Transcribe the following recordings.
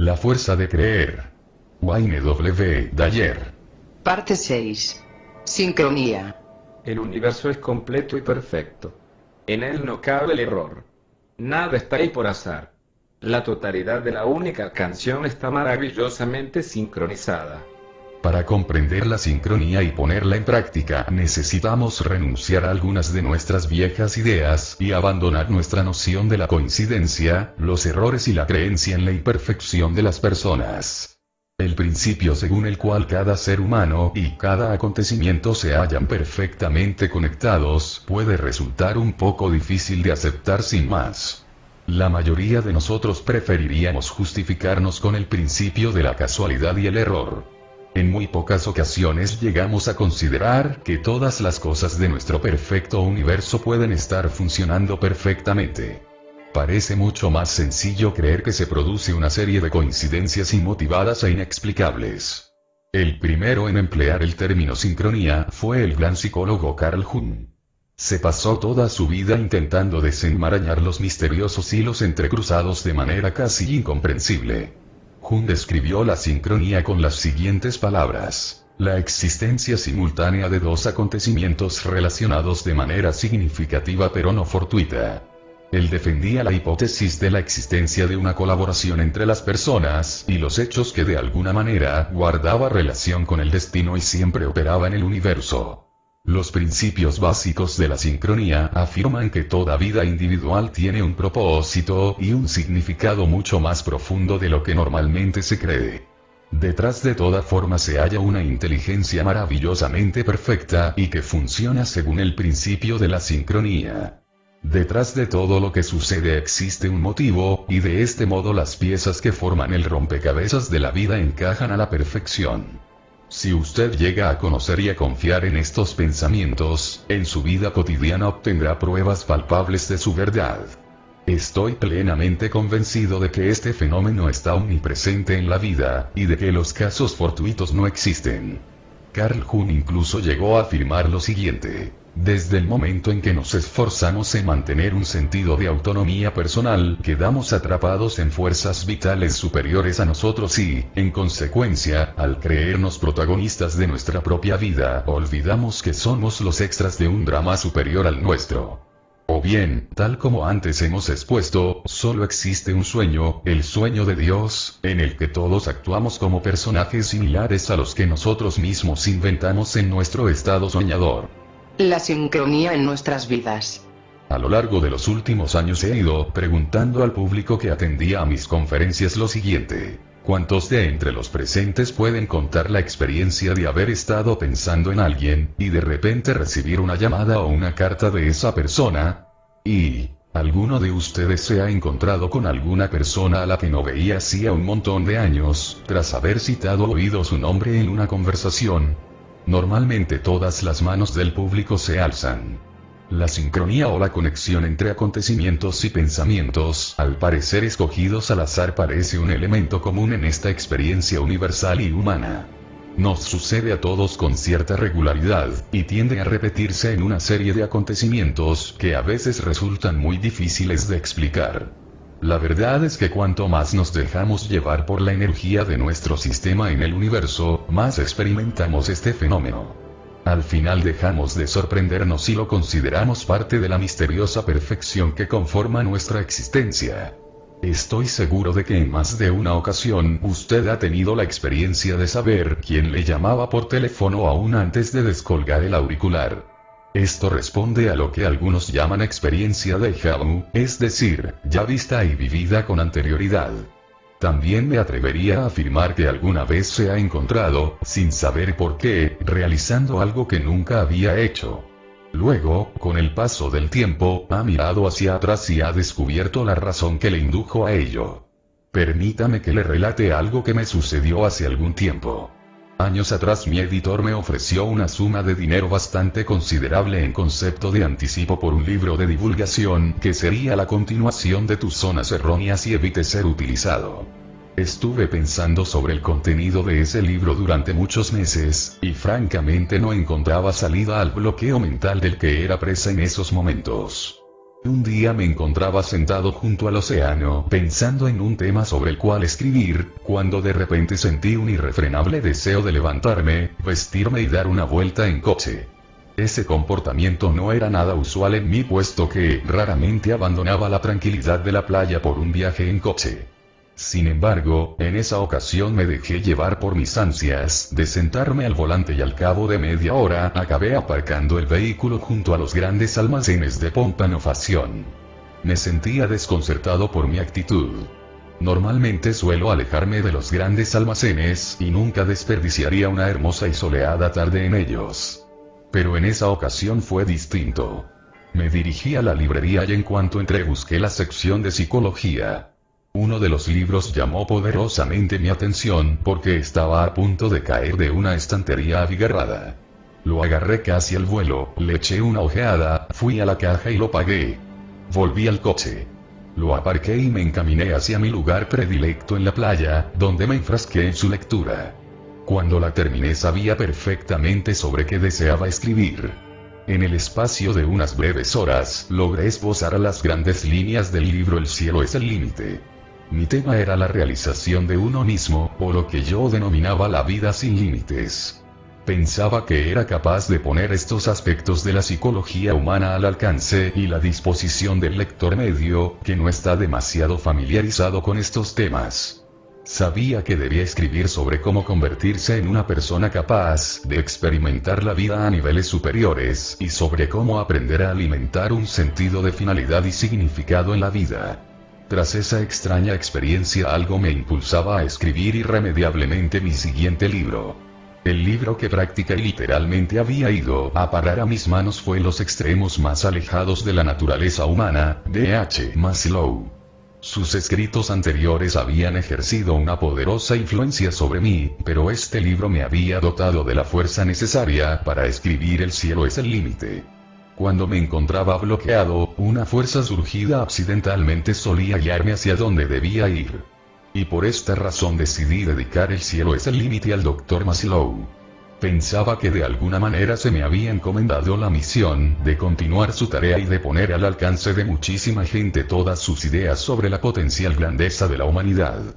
La fuerza de creer. Wayne W. Dyer. Parte 6. Sincronía. El universo es completo y perfecto. En él no cabe el error. Nada está ahí por azar. La totalidad de la única canción está maravillosamente sincronizada. Para comprender la sincronía y ponerla en práctica, necesitamos renunciar a algunas de nuestras viejas ideas y abandonar nuestra noción de la coincidencia, los errores y la creencia en la imperfección de las personas. El principio según el cual cada ser humano y cada acontecimiento se hallan perfectamente conectados, puede resultar un poco difícil de aceptar sin más. La mayoría de nosotros preferiríamos justificarnos con el principio de la casualidad y el error. En muy pocas ocasiones llegamos a considerar que todas las cosas de nuestro perfecto universo pueden estar funcionando perfectamente. Parece mucho más sencillo creer que se produce una serie de coincidencias inmotivadas e inexplicables. El primero en emplear el término sincronía fue el gran psicólogo Carl Jung. Se pasó toda su vida intentando desenmarañar los misteriosos hilos entrecruzados de manera casi incomprensible. Jung describió la sincronía con las siguientes palabras: la existencia simultánea de dos acontecimientos relacionados de manera significativa pero no fortuita. Él defendía la hipótesis de la existencia de una colaboración entre las personas y los hechos que de alguna manera guardaba relación con el destino y siempre operaba en el universo. Los principios básicos de la sincronía afirman que toda vida individual tiene un propósito y un significado mucho más profundo de lo que normalmente se cree. Detrás de toda forma se halla una inteligencia maravillosamente perfecta y que funciona según el principio de la sincronía. Detrás de todo lo que sucede existe un motivo, y de este modo las piezas que forman el rompecabezas de la vida encajan a la perfección. Si usted llega a conocer y a confiar en estos pensamientos, en su vida cotidiana obtendrá pruebas palpables de su verdad. Estoy plenamente convencido de que este fenómeno está omnipresente en la vida, y de que los casos fortuitos no existen. Carl Jung incluso llegó a afirmar lo siguiente: desde el momento en que nos esforzamos en mantener un sentido de autonomía personal, quedamos atrapados en fuerzas vitales superiores a nosotros y, en consecuencia, al creernos protagonistas de nuestra propia vida, olvidamos que somos los extras de un drama superior al nuestro. O bien, tal como antes hemos expuesto, solo existe un sueño, el sueño de Dios, en el que todos actuamos como personajes similares a los que nosotros mismos inventamos en nuestro estado soñador. La sincronía en nuestras vidas. A lo largo de los últimos años he ido preguntando al público que atendía a mis conferencias lo siguiente: ¿cuántos de entre los presentes pueden contar la experiencia de haber estado pensando en alguien, y de repente recibir una llamada o una carta de esa persona? ¿Y alguno de ustedes se ha encontrado con alguna persona a la que no veía hacía un montón de años, tras haber citado o oído su nombre en una conversación? Normalmente todas las manos del público se alzan. La sincronía o la conexión entre acontecimientos y pensamientos, al parecer escogidos al azar, parece un elemento común en esta experiencia universal y humana. Nos sucede a todos con cierta regularidad, y tiende a repetirse en una serie de acontecimientos que a veces resultan muy difíciles de explicar. La verdad es que cuanto más nos dejamos llevar por la energía de nuestro sistema en el universo, más experimentamos este fenómeno. Al final dejamos de sorprendernos y lo consideramos parte de la misteriosa perfección que conforma nuestra existencia. Estoy seguro de que en más de una ocasión usted ha tenido la experiencia de saber quién le llamaba por teléfono aún antes de descolgar el auricular. Esto responde a lo que algunos llaman experiencia déjà vu, es decir, ya vista y vivida con anterioridad. También me atrevería a afirmar que alguna vez se ha encontrado, sin saber por qué, realizando algo que nunca había hecho. Luego, con el paso del tiempo, ha mirado hacia atrás y ha descubierto la razón que le indujo a ello. Permítame que le relate algo que me sucedió hace algún tiempo. Años atrás mi editor me ofreció una suma de dinero bastante considerable en concepto de anticipo por un libro de divulgación que sería la continuación de Tus zonas erróneas y evite ser utilizado. Estuve pensando sobre el contenido de ese libro durante muchos meses, y francamente no encontraba salida al bloqueo mental del que era presa en esos momentos. Un día me encontraba sentado junto al océano, pensando en un tema sobre el cual escribir, cuando de repente sentí un irrefrenable deseo de levantarme, vestirme y dar una vuelta en coche. Ese comportamiento no era nada usual en mí, puesto que raramente abandonaba la tranquilidad de la playa por un viaje en coche. Sin embargo, en esa ocasión me dejé llevar por mis ansias de sentarme al volante y al cabo de media hora acabé aparcando el vehículo junto a los grandes almacenes de Pompano Fashion. Me sentía desconcertado por mi actitud. Normalmente suelo alejarme de los grandes almacenes y nunca desperdiciaría una hermosa y soleada tarde en ellos. Pero en esa ocasión fue distinto. Me dirigí a la librería y en cuanto entré busqué la sección de psicología. Uno de los libros llamó poderosamente mi atención porque estaba a punto de caer de una estantería abigarrada. Lo agarré casi al vuelo, le eché una ojeada, fui a la caja y lo pagué. Volví al coche. Lo aparqué y me encaminé hacia mi lugar predilecto en la playa, donde me enfrasqué en su lectura. Cuando la terminé sabía perfectamente sobre qué deseaba escribir. En el espacio de unas breves horas, logré esbozar a las grandes líneas del libro El cielo es el límite. Mi tema era la realización de uno mismo, o lo que yo denominaba la vida sin límites. Pensaba que era capaz de poner estos aspectos de la psicología humana al alcance y la disposición del lector medio, que no está demasiado familiarizado con estos temas. Sabía que debía escribir sobre cómo convertirse en una persona capaz de experimentar la vida a niveles superiores, y sobre cómo aprender a alimentar un sentido de finalidad y significado en la vida. Tras esa extraña experiencia algo me impulsaba a escribir irremediablemente mi siguiente libro. El libro que práctica y literalmente había ido a parar a mis manos fue Los extremos más alejados de la naturaleza humana, de H. Maslow. Sus escritos anteriores habían ejercido una poderosa influencia sobre mí, pero este libro me había dotado de la fuerza necesaria para escribir El cielo es el límite. Cuando me encontraba bloqueado, una fuerza surgida accidentalmente solía guiarme hacia donde debía ir. Y por esta razón decidí dedicar El cielo es el límite al Dr. Maslow. Pensaba que de alguna manera se me había encomendado la misión de continuar su tarea y de poner al alcance de muchísima gente todas sus ideas sobre la potencial grandeza de la humanidad.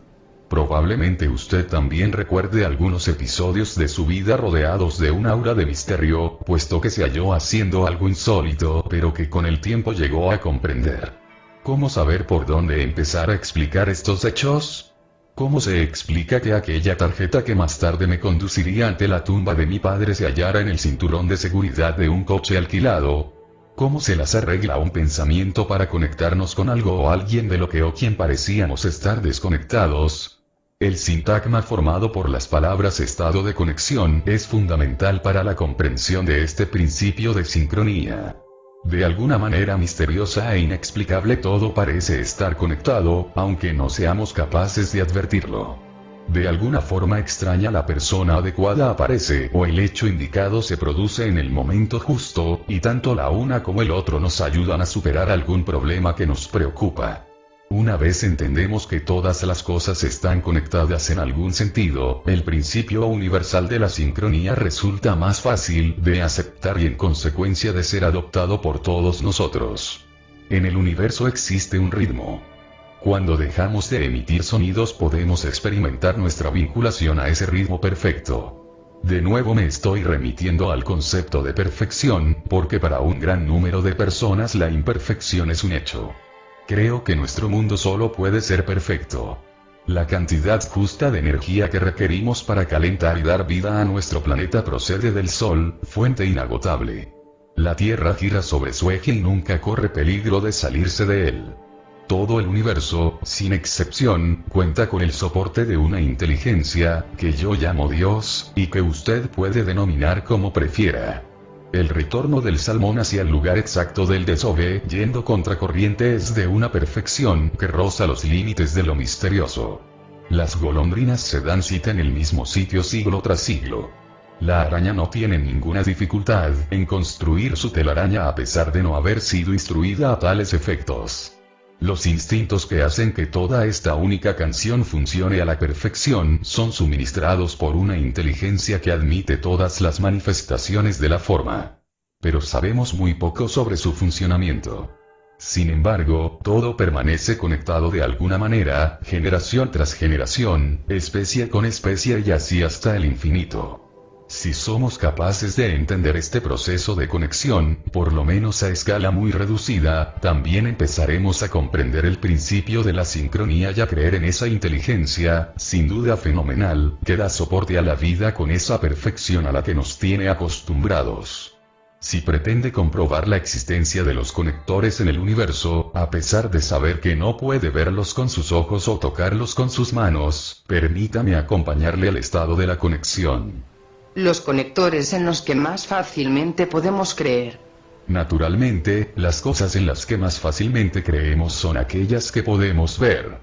Probablemente usted también recuerde algunos episodios de su vida rodeados de un aura de misterio, puesto que se halló haciendo algo insólito, pero que con el tiempo llegó a comprender. ¿Cómo saber por dónde empezar a explicar estos hechos? ¿Cómo se explica que aquella tarjeta que más tarde me conduciría ante la tumba de mi padre se hallara en el cinturón de seguridad de un coche alquilado? ¿Cómo se las arregla un pensamiento para conectarnos con algo o alguien de lo que o quien parecíamos estar desconectados? El sintagma formado por las palabras estado de conexión es fundamental para la comprensión de este principio de sincronía. De alguna manera misteriosa e inexplicable todo parece estar conectado, aunque no seamos capaces de advertirlo. De alguna forma extraña la persona adecuada aparece o el hecho indicado se produce en el momento justo, y tanto la una como el otro nos ayudan a superar algún problema que nos preocupa. Una vez entendemos que todas las cosas están conectadas en algún sentido, el principio universal de la sincronía resulta más fácil de aceptar y en consecuencia de ser adoptado por todos nosotros. En el universo existe un ritmo. Cuando dejamos de emitir sonidos podemos experimentar nuestra vinculación a ese ritmo perfecto. De nuevo me estoy remitiendo al concepto de perfección, porque para un gran número de personas la imperfección es un hecho. Creo que nuestro mundo solo puede ser perfecto. La cantidad justa de energía que requerimos para calentar y dar vida a nuestro planeta procede del Sol, fuente inagotable. La Tierra gira sobre su eje y nunca corre peligro de salirse de él. Todo el universo, sin excepción, cuenta con el soporte de una inteligencia, que yo llamo Dios, y que usted puede denominar como prefiera. El retorno del salmón hacia el lugar exacto del desove, yendo contracorriente, es de una perfección que roza los límites de lo misterioso. Las golondrinas se dan cita en el mismo sitio siglo tras siglo. La araña no tiene ninguna dificultad en construir su telaraña a pesar de no haber sido instruida a tales efectos. Los instintos que hacen que toda esta única canción funcione a la perfección son suministrados por una inteligencia que admite todas las manifestaciones de la forma. Pero sabemos muy poco sobre su funcionamiento. Sin embargo, todo permanece conectado de alguna manera, generación tras generación, especie con especie y así hasta el infinito. Si somos capaces de entender este proceso de conexión, por lo menos a escala muy reducida, también empezaremos a comprender el principio de la sincronía y a creer en esa inteligencia, sin duda fenomenal, que da soporte a la vida con esa perfección a la que nos tiene acostumbrados. Si pretende comprobar la existencia de los conectores en el universo, a pesar de saber que no puede verlos con sus ojos o tocarlos con sus manos, permítame acompañarle al estado de la conexión. Los conectores en los que más fácilmente podemos creer. Naturalmente, las cosas en las que más fácilmente creemos son aquellas que podemos ver.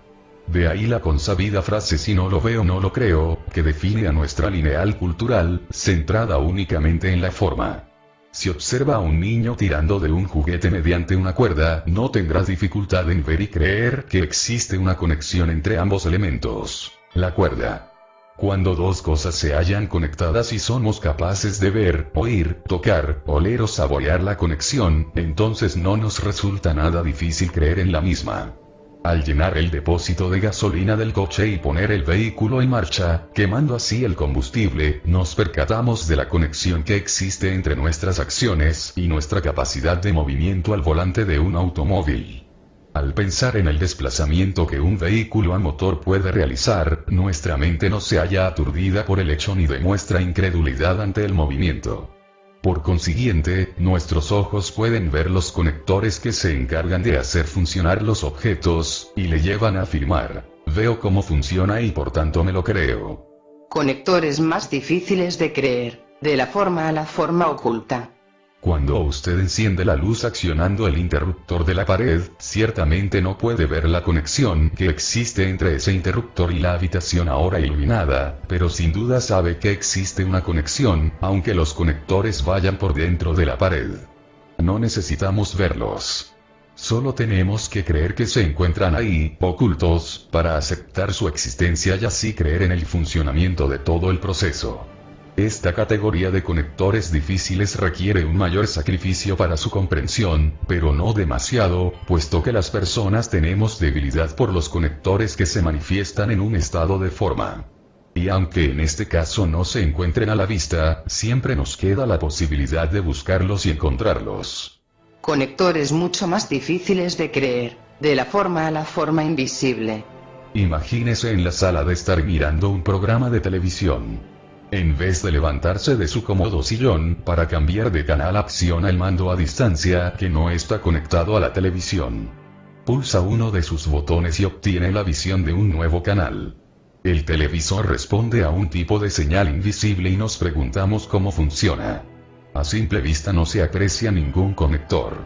De ahí la consabida frase "si no lo veo no lo creo", que define a nuestra lineal cultural, centrada únicamente en la forma. Si observa a un niño tirando de un juguete mediante una cuerda, no tendrá dificultad en ver y creer que existe una conexión entre ambos elementos, la cuerda. Cuando dos cosas se hallan conectadas y somos capaces de ver, oír, tocar, oler o saborear la conexión, entonces no nos resulta nada difícil creer en la misma. Al llenar el depósito de gasolina del coche y poner el vehículo en marcha, quemando así el combustible, nos percatamos de la conexión que existe entre nuestras acciones y nuestra capacidad de movimiento al volante de un automóvil. Al pensar en el desplazamiento que un vehículo a motor puede realizar, nuestra mente no se halla aturdida por el hecho ni demuestra incredulidad ante el movimiento. Por consiguiente, nuestros ojos pueden ver los conectores que se encargan de hacer funcionar los objetos, y le llevan a afirmar: veo cómo funciona y por tanto me lo creo. Conectores más difíciles de creer, de la forma a la forma oculta. Cuando usted enciende la luz accionando el interruptor de la pared, ciertamente no puede ver la conexión que existe entre ese interruptor y la habitación ahora iluminada, pero sin duda sabe que existe una conexión, aunque los conectores vayan por dentro de la pared. No necesitamos verlos. Solo tenemos que creer que se encuentran ahí, ocultos, para aceptar su existencia y así creer en el funcionamiento de todo el proceso. Esta categoría de conectores difíciles requiere un mayor sacrificio para su comprensión, pero no demasiado, puesto que las personas tenemos debilidad por los conectores que se manifiestan en un estado de forma. Y aunque en este caso no se encuentren a la vista, siempre nos queda la posibilidad de buscarlos y encontrarlos. Conectores mucho más difíciles de creer, de la forma a la forma invisible. Imagínese en la sala de estar mirando un programa de televisión. En vez de levantarse de su cómodo sillón para cambiar de canal, acciona el mando a distancia que no está conectado a la televisión. Pulsa uno de sus botones y obtiene la visión de un nuevo canal. El televisor responde a un tipo de señal invisible y nos preguntamos cómo funciona. A simple vista no se aprecia ningún conector.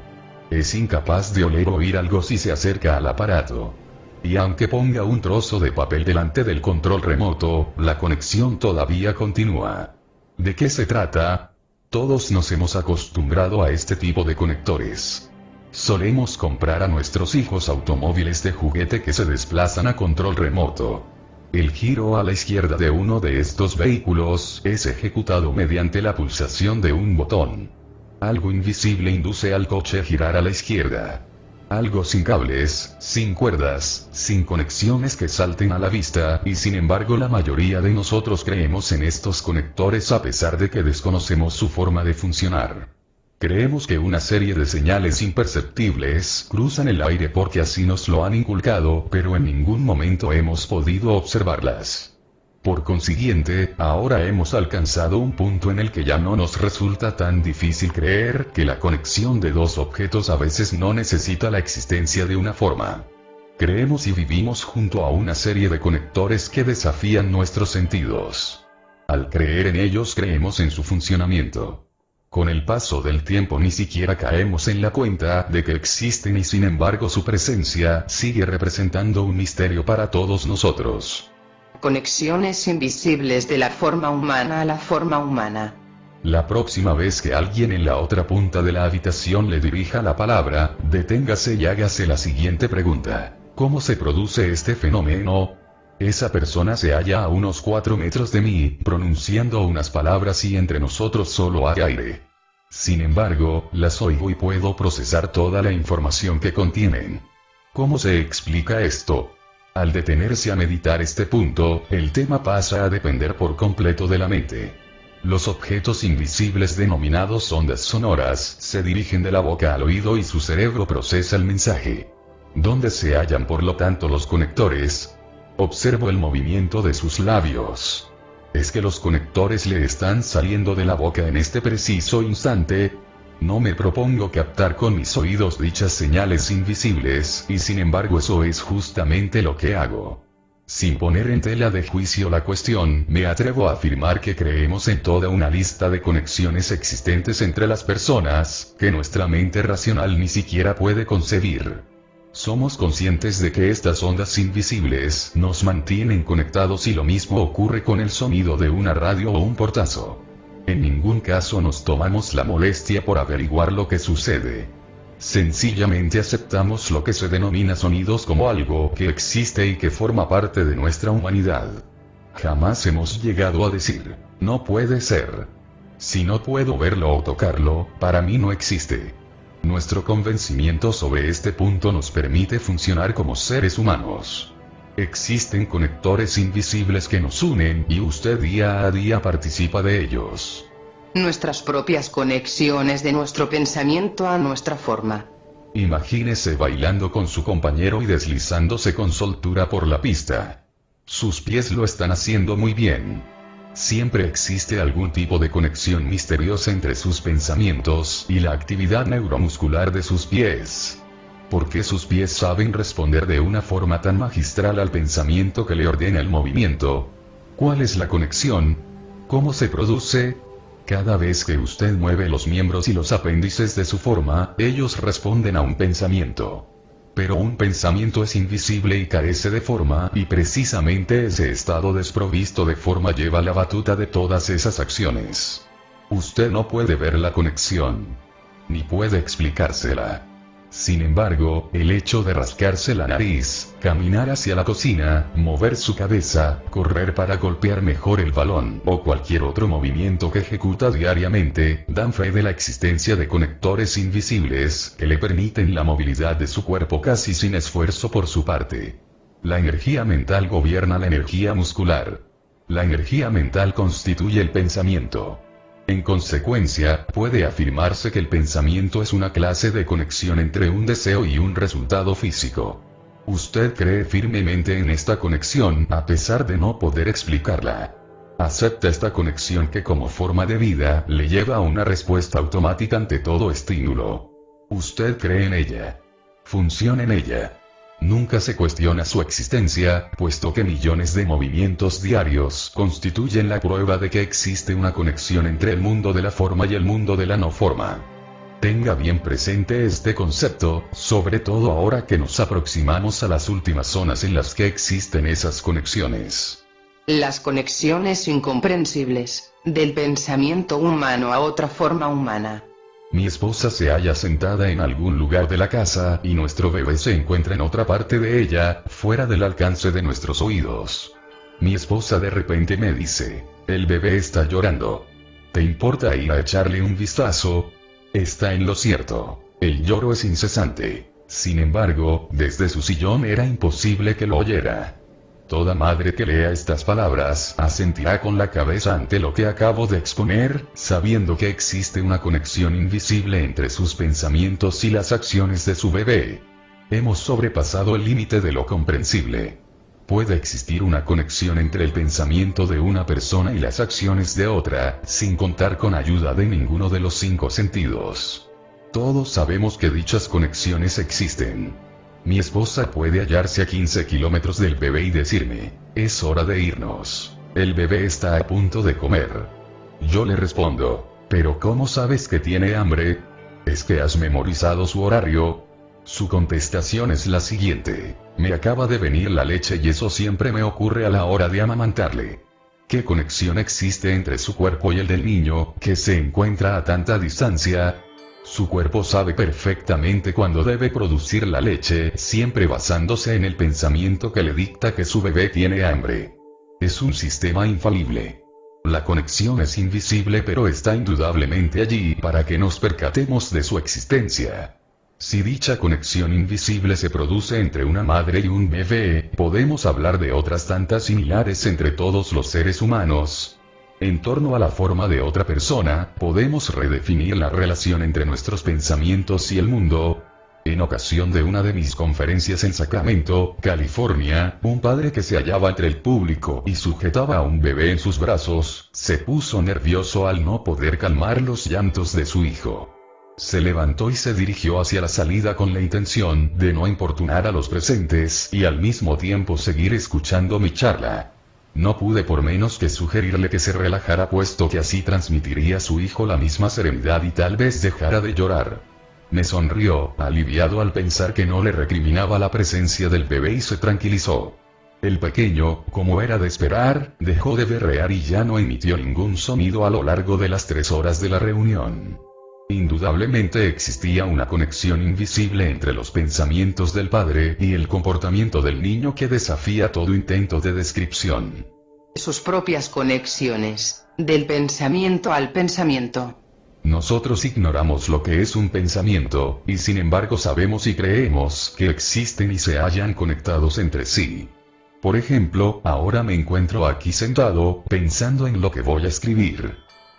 Es incapaz de oler o oír algo si se acerca al aparato. Y aunque ponga un trozo de papel delante del control remoto, la conexión todavía continúa. ¿De qué se trata? Todos nos hemos acostumbrado a este tipo de conectores. Solemos comprar a nuestros hijos automóviles de juguete que se desplazan a control remoto. El giro a la izquierda de uno de estos vehículos es ejecutado mediante la pulsación de un botón. Algo invisible induce al coche a girar a la izquierda. Algo sin cables, sin cuerdas, sin conexiones que salten a la vista, y sin embargo la mayoría de nosotros creemos en estos conectores a pesar de que desconocemos su forma de funcionar. Creemos que una serie de señales imperceptibles cruzan el aire porque así nos lo han inculcado, pero en ningún momento hemos podido observarlas. Por consiguiente, ahora hemos alcanzado un punto en el que ya no nos resulta tan difícil creer que la conexión de dos objetos a veces no necesita la existencia de una forma. Creemos y vivimos junto a una serie de conectores que desafían nuestros sentidos. Al creer en ellos creemos en su funcionamiento. Con el paso del tiempo ni siquiera caemos en la cuenta de que existen y sin embargo su presencia sigue representando un misterio para todos nosotros. Conexiones invisibles de la forma humana a la forma humana. La próxima vez que alguien en la otra punta de la habitación le dirija la palabra, deténgase y hágase la siguiente pregunta: ¿cómo se produce este fenómeno? Esa persona se halla a unos 4 metros de mí, pronunciando unas palabras y entre nosotros solo hay aire. Sin embargo, las oigo y puedo procesar toda la información que contienen. ¿Cómo se explica esto? Al detenerse a meditar este punto, el tema pasa a depender por completo de la mente. Los objetos invisibles denominados ondas sonoras se dirigen de la boca al oído y su cerebro procesa el mensaje. ¿Dónde se hallan por lo tanto los conectores? Observo el movimiento de sus labios. ¿Es que los conectores le están saliendo de la boca en este preciso instante? No me propongo captar con mis oídos dichas señales invisibles, y sin embargo eso es justamente lo que hago. Sin poner en tela de juicio la cuestión, me atrevo a afirmar que creemos en toda una lista de conexiones existentes entre las personas, que nuestra mente racional ni siquiera puede concebir. Somos conscientes de que estas ondas invisibles nos mantienen conectados y lo mismo ocurre con el sonido de una radio o un portazo. En ningún caso nos tomamos la molestia por averiguar lo que sucede. Sencillamente aceptamos lo que se denomina sonidos como algo que existe y que forma parte de nuestra humanidad. Jamás hemos llegado a decir, no puede ser. Si no puedo verlo o tocarlo, para mí no existe. Nuestro convencimiento sobre este punto nos permite funcionar como seres humanos. Existen conectores invisibles que nos unen y usted día a día participa de ellos. Nuestras propias conexiones de nuestro pensamiento a nuestra forma. Imagínese bailando con su compañero y deslizándose con soltura por la pista. Sus pies lo están haciendo muy bien. Siempre existe algún tipo de conexión misteriosa entre sus pensamientos y la actividad neuromuscular de sus pies. ¿Por qué sus pies saben responder de una forma tan magistral al pensamiento que le ordena el movimiento? ¿Cuál es la conexión? ¿Cómo se produce? Cada vez que usted mueve los miembros y los apéndices de su forma, ellos responden a un pensamiento. Pero un pensamiento es invisible y carece de forma, y precisamente ese estado desprovisto de forma lleva la batuta de todas esas acciones. Usted no puede ver la conexión, ni puede explicársela. Sin embargo, el hecho de rascarse la nariz, caminar hacia la cocina, mover su cabeza, correr para golpear mejor el balón, o cualquier otro movimiento que ejecuta diariamente, dan fe de la existencia de conectores invisibles, que le permiten la movilidad de su cuerpo casi sin esfuerzo por su parte. La energía mental gobierna la energía muscular. La energía mental constituye el pensamiento. En consecuencia, puede afirmarse que el pensamiento es una clase de conexión entre un deseo y un resultado físico. Usted cree firmemente en esta conexión a pesar de no poder explicarla. Acepta esta conexión que como forma de vida le lleva a una respuesta automática ante todo estímulo. Usted cree en ella. Funciona en ella. Nunca se cuestiona su existencia, puesto que millones de movimientos diarios constituyen la prueba de que existe una conexión entre el mundo de la forma y el mundo de la no forma. Tenga bien presente este concepto, sobre todo ahora que nos aproximamos a las últimas zonas en las que existen esas conexiones. Las conexiones incomprensibles, del pensamiento humano a otra forma humana. Mi esposa se halla sentada en algún lugar de la casa y nuestro bebé se encuentra en otra parte de ella, fuera del alcance de nuestros oídos. Mi esposa de repente me dice, el bebé está llorando. ¿Te importa ir a echarle un vistazo? Está en lo cierto. El lloro es incesante. Sin embargo, desde su sillón era imposible que lo oyera. Toda madre que lea estas palabras asentirá con la cabeza ante lo que acabo de exponer, sabiendo que existe una conexión invisible entre sus pensamientos y las acciones de su bebé. Hemos sobrepasado el límite de lo comprensible. Puede existir una conexión entre el pensamiento de una persona y las acciones de otra, sin contar con ayuda de ninguno de los 5 sentidos. Todos sabemos que dichas conexiones existen. Mi esposa puede hallarse a 15 kilómetros del bebé y decirme, es hora de irnos. El bebé está a punto de comer. Yo le respondo, ¿pero cómo sabes que tiene hambre? ¿Es que has memorizado su horario? Su contestación es la siguiente, me acaba de venir la leche y eso siempre me ocurre a la hora de amamantarle. ¿Qué conexión existe entre su cuerpo y el del niño, que se encuentra a tanta distancia? Su cuerpo sabe perfectamente cuándo debe producir la leche, siempre basándose en el pensamiento que le dicta que su bebé tiene hambre. Es un sistema infalible. La conexión es invisible pero está indudablemente allí para que nos percatemos de su existencia. Si dicha conexión invisible se produce entre una madre y un bebé, podemos hablar de otras tantas similares entre todos los seres humanos. En torno a la forma de otra persona, podemos redefinir la relación entre nuestros pensamientos y el mundo. En ocasión de una de mis conferencias en Sacramento, California, un padre que se hallaba entre el público y sujetaba a un bebé en sus brazos, se puso nervioso al no poder calmar los llantos de su hijo. Se levantó y se dirigió hacia la salida con la intención de no importunar a los presentes y al mismo tiempo seguir escuchando mi charla. No pude por menos que sugerirle que se relajara puesto que así transmitiría a su hijo la misma serenidad y tal vez dejara de llorar. Me sonrió, aliviado al pensar que no le recriminaba la presencia del bebé y se tranquilizó. El pequeño, como era de esperar, dejó de berrear y ya no emitió ningún sonido a lo largo de las 3 horas de la reunión. Indudablemente existía una conexión invisible entre los pensamientos del padre y el comportamiento del niño que desafía todo intento de descripción. Sus propias conexiones, del pensamiento al pensamiento. Nosotros ignoramos lo que es un pensamiento, y sin embargo sabemos y creemos que existen y se hallan conectados entre sí. Por ejemplo, ahora me encuentro aquí sentado, pensando en lo que voy a escribir.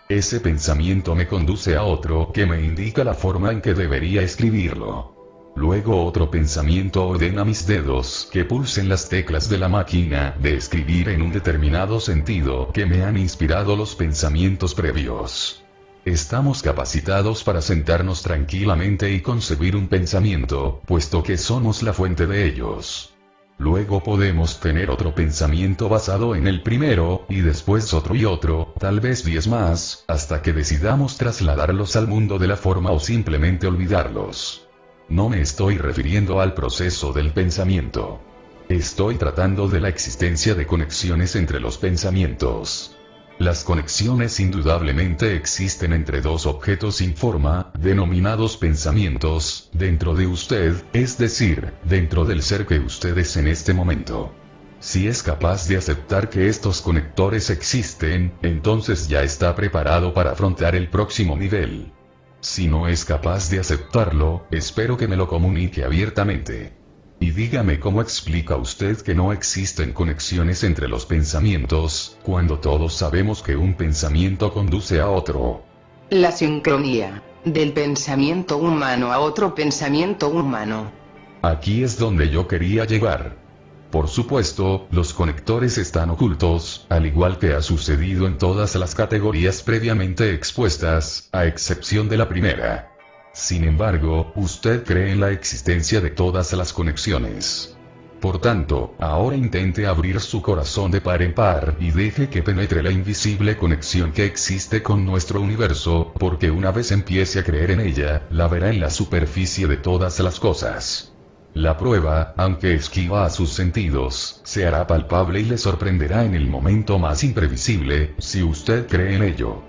Ese pensamiento me conduce a otro que me indica la forma en que debería escribirlo. Luego otro pensamiento ordena mis dedos que pulsen las teclas de la máquina de escribir en un determinado sentido que me han inspirado los pensamientos previos. Estamos capacitados para sentarnos tranquilamente y concebir un pensamiento, puesto que somos la fuente de ellos. Luego podemos tener otro pensamiento basado en el primero, y después otro y otro, tal vez 10 más, hasta que decidamos trasladarlos al mundo de la forma o simplemente olvidarlos. No me estoy refiriendo al proceso del pensamiento. Estoy tratando de la existencia de conexiones entre los pensamientos. Las conexiones indudablemente existen entre dos objetos sin forma, denominados pensamientos, dentro de usted, es decir, dentro del ser que usted es en este momento. Si es capaz de aceptar que estos conectores existen, entonces ya está preparado para afrontar el próximo nivel. Si no es capaz de aceptarlo, espero que me lo comunique abiertamente. Y dígame cómo explica usted que no existen conexiones entre los pensamientos, cuando todos sabemos que un pensamiento conduce a otro. La sincronía, del pensamiento humano a otro pensamiento humano. Aquí es donde yo quería llegar. Por supuesto, los conectores están ocultos, al igual que ha sucedido en todas las categorías previamente expuestas, a excepción de la primera. Sin embargo, usted cree en la existencia de todas las conexiones. Por tanto, ahora intente abrir su corazón de par en par y deje que penetre la invisible conexión que existe con nuestro universo, porque una vez empiece a creer en ella, la verá en la superficie de todas las cosas. La prueba, aunque esquiva a sus sentidos, se hará palpable y le sorprenderá en el momento más imprevisible, si usted cree en ello.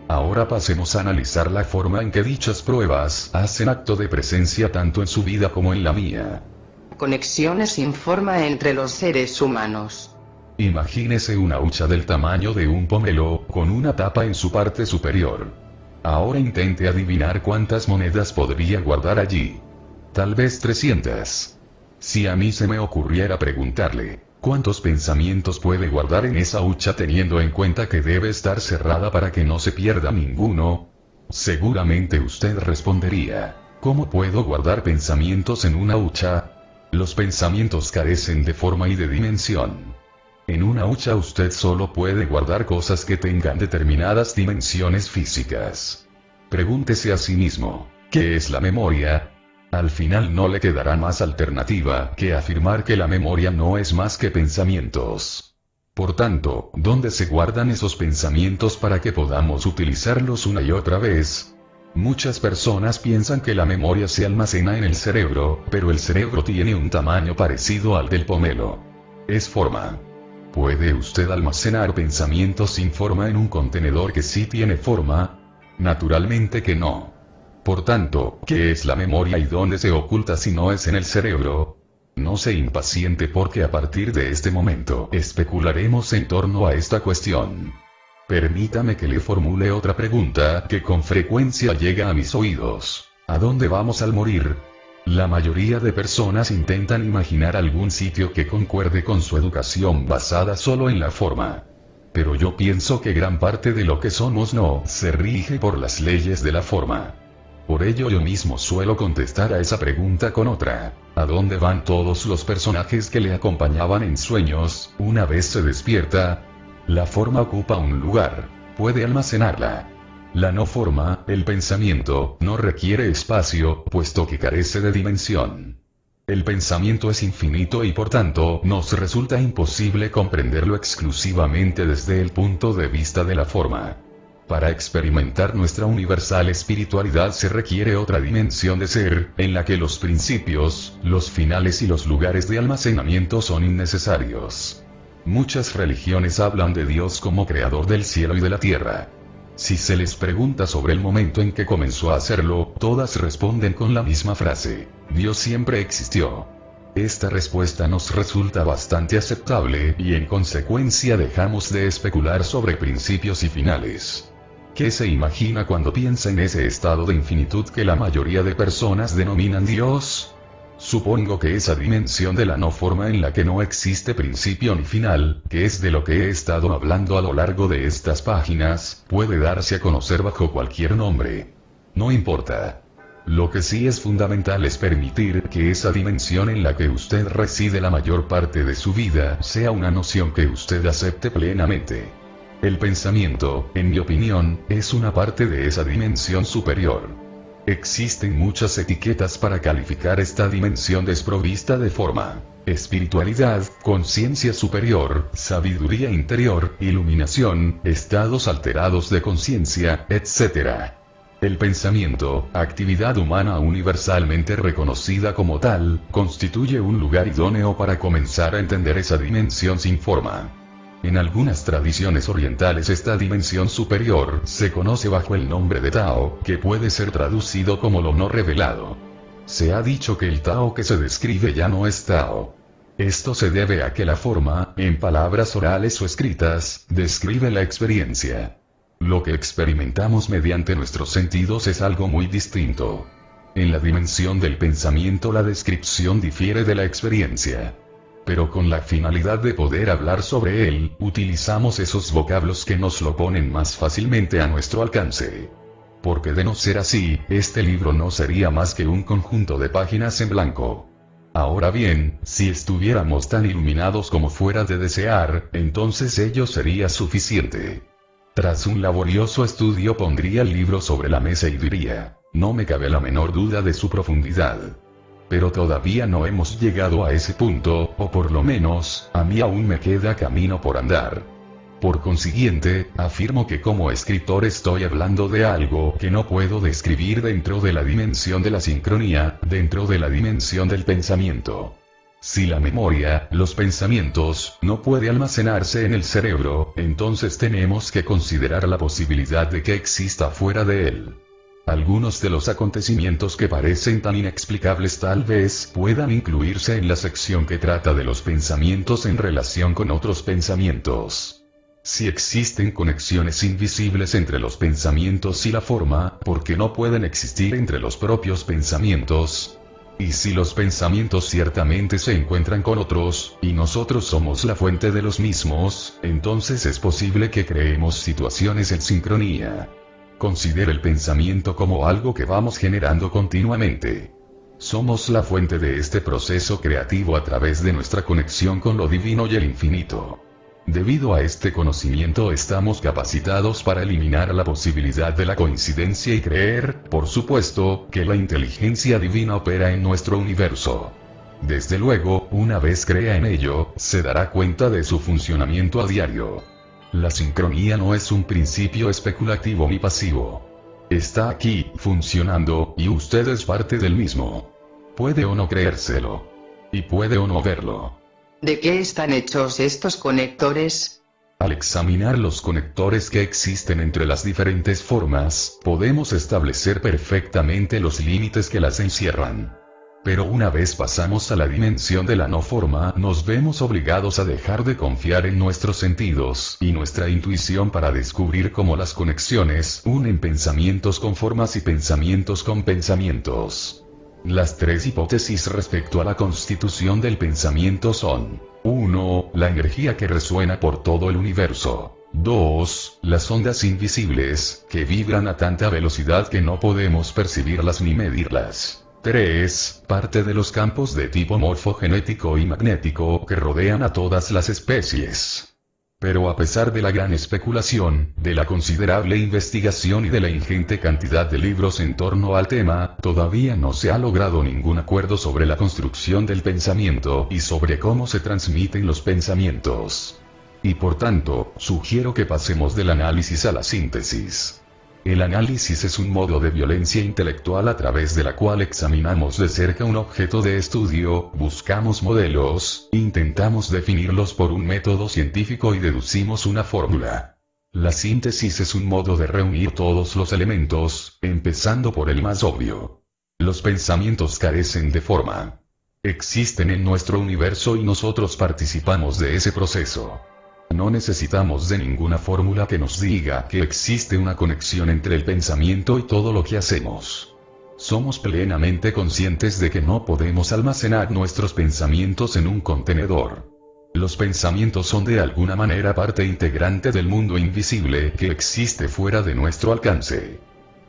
Ahora pasemos a analizar la forma en que dichas pruebas hacen acto de presencia tanto en su vida como en la mía. Conexiones sin forma entre los seres humanos. Imagínese una hucha del tamaño de un pomelo, con una tapa en su parte superior. Ahora intente adivinar cuántas monedas podría guardar allí. Tal vez 300. Si a mí se me ocurriera preguntarle, ¿cuántos pensamientos puede guardar en esa hucha teniendo en cuenta que debe estar cerrada para que no se pierda ninguno? Seguramente usted respondería, ¿cómo puedo guardar pensamientos en una hucha? Los pensamientos carecen de forma y de dimensión. En una hucha usted solo puede guardar cosas que tengan determinadas dimensiones físicas. Pregúntese a sí mismo, ¿qué es la memoria? Al final no le quedará más alternativa que afirmar que la memoria no es más que pensamientos. Por tanto, ¿dónde se guardan esos pensamientos para que podamos utilizarlos una y otra vez? Muchas personas piensan que la memoria se almacena en el cerebro, pero el cerebro tiene un tamaño parecido al del pomelo. Es forma. ¿Puede usted almacenar pensamientos sin forma en un contenedor que sí tiene forma? Naturalmente que no. Por tanto, ¿qué es la memoria y dónde se oculta si no es en el cerebro? No se impaciente porque a partir de este momento especularemos en torno a esta cuestión. Permítame que le formule otra pregunta que con frecuencia llega a mis oídos. ¿A dónde vamos al morir? La mayoría de personas intentan imaginar algún sitio que concuerde con su educación basada solo en la forma. Pero yo pienso que gran parte de lo que somos no se rige por las leyes de la forma. Por ello yo mismo suelo contestar a esa pregunta con otra. ¿A dónde van todos los personajes que le acompañaban en sueños, una vez se despierta? La forma ocupa un lugar, puede almacenarla. La no forma, el pensamiento, no requiere espacio, puesto que carece de dimensión. El pensamiento es infinito y por tanto, nos resulta imposible comprenderlo exclusivamente desde el punto de vista de la forma. Para experimentar nuestra universal espiritualidad se requiere otra dimensión de ser, en la que los principios, los finales y los lugares de almacenamiento son innecesarios. Muchas religiones hablan de Dios como creador del cielo y de la tierra. Si se les pregunta sobre el momento en que comenzó a hacerlo, todas responden con la misma frase: Dios siempre existió. Esta respuesta nos resulta bastante aceptable y en consecuencia dejamos de especular sobre principios y finales. ¿Qué se imagina cuando piensa en ese estado de infinitud que la mayoría de personas denominan Dios? Supongo que esa dimensión de la no forma en la que no existe principio ni final, que es de lo que he estado hablando a lo largo de estas páginas, puede darse a conocer bajo cualquier nombre. No importa. Lo que sí es fundamental es permitir que esa dimensión en la que usted reside la mayor parte de su vida sea una noción que usted acepte plenamente. El pensamiento, en mi opinión, es una parte de esa dimensión superior. Existen muchas etiquetas para calificar esta dimensión desprovista de forma: espiritualidad, conciencia superior, sabiduría interior, iluminación, estados alterados de conciencia, etc. El pensamiento, actividad humana universalmente reconocida como tal, constituye un lugar idóneo para comenzar a entender esa dimensión sin forma. En algunas tradiciones orientales esta dimensión superior se conoce bajo el nombre de Tao, que puede ser traducido como lo no revelado. Se ha dicho que el Tao que se describe ya no es Tao. Esto se debe a que la forma, en palabras orales o escritas, describe la experiencia. Lo que experimentamos mediante nuestros sentidos es algo muy distinto. En la dimensión del pensamiento la descripción difiere de la experiencia. Pero con la finalidad de poder hablar sobre él, utilizamos esos vocablos que nos lo ponen más fácilmente a nuestro alcance. Porque de no ser así, este libro no sería más que un conjunto de páginas en blanco. Ahora bien, si estuviéramos tan iluminados como fuera de desear, entonces ello sería suficiente. Tras un laborioso estudio pondría el libro sobre la mesa y diría: no me cabe la menor duda de su profundidad. Pero todavía no hemos llegado a ese punto, o por lo menos, a mí aún me queda camino por andar. Por consiguiente, afirmo que como escritor estoy hablando de algo que no puedo describir dentro de la dimensión de la sincronía, dentro de la dimensión del pensamiento. Si la memoria, los pensamientos, no puede almacenarse en el cerebro, entonces tenemos que considerar la posibilidad de que exista fuera de él. Algunos de los acontecimientos que parecen tan inexplicables tal vez puedan incluirse en la sección que trata de los pensamientos en relación con otros pensamientos. Si existen conexiones invisibles entre los pensamientos y la forma, ¿por qué no pueden existir entre los propios pensamientos? Y si los pensamientos ciertamente se encuentran con otros, y nosotros somos la fuente de los mismos, entonces es posible que creemos situaciones en sincronía. Considere el pensamiento como algo que vamos generando continuamente. Somos la fuente de este proceso creativo a través de nuestra conexión con lo divino y el infinito. Debido a este conocimiento estamos capacitados para eliminar la posibilidad de la coincidencia y creer, por supuesto, que la inteligencia divina opera en nuestro universo. Desde luego, una vez crea en ello, se dará cuenta de su funcionamiento a diario. La sincronía no es un principio especulativo ni pasivo. Está aquí, funcionando, y usted es parte del mismo. Puede o no creérselo. Y puede o no verlo. ¿De qué están hechos estos conectores? Al examinar los conectores que existen entre las diferentes formas, podemos establecer perfectamente los límites que las encierran. Pero una vez pasamos a la dimensión de la no forma, nos vemos obligados a dejar de confiar en nuestros sentidos y nuestra intuición para descubrir cómo las conexiones unen pensamientos con formas y pensamientos con pensamientos. Las tres hipótesis respecto a la constitución del pensamiento son: 1. La energía que resuena por todo el universo. 2. Las ondas invisibles, que vibran a tanta velocidad que no podemos percibirlas ni medirlas. 3. Parte de los campos de tipo morfogenético y magnético que rodean a todas las especies. Pero a pesar de la gran especulación, de la considerable investigación y de la ingente cantidad de libros en torno al tema, todavía no se ha logrado ningún acuerdo sobre la construcción del pensamiento y sobre cómo se transmiten los pensamientos. Y por tanto, sugiero que pasemos del análisis a la síntesis. El análisis es un modo de violencia intelectual a través de la cual examinamos de cerca un objeto de estudio, buscamos modelos, intentamos definirlos por un método científico y deducimos una fórmula. La síntesis es un modo de reunir todos los elementos, empezando por el más obvio. Los pensamientos carecen de forma. Existen en nuestro universo y nosotros participamos de ese proceso. No necesitamos de ninguna fórmula que nos diga que existe una conexión entre el pensamiento y todo lo que hacemos. Somos plenamente conscientes de que no podemos almacenar nuestros pensamientos en un contenedor. Los pensamientos son de alguna manera parte integrante del mundo invisible que existe fuera de nuestro alcance.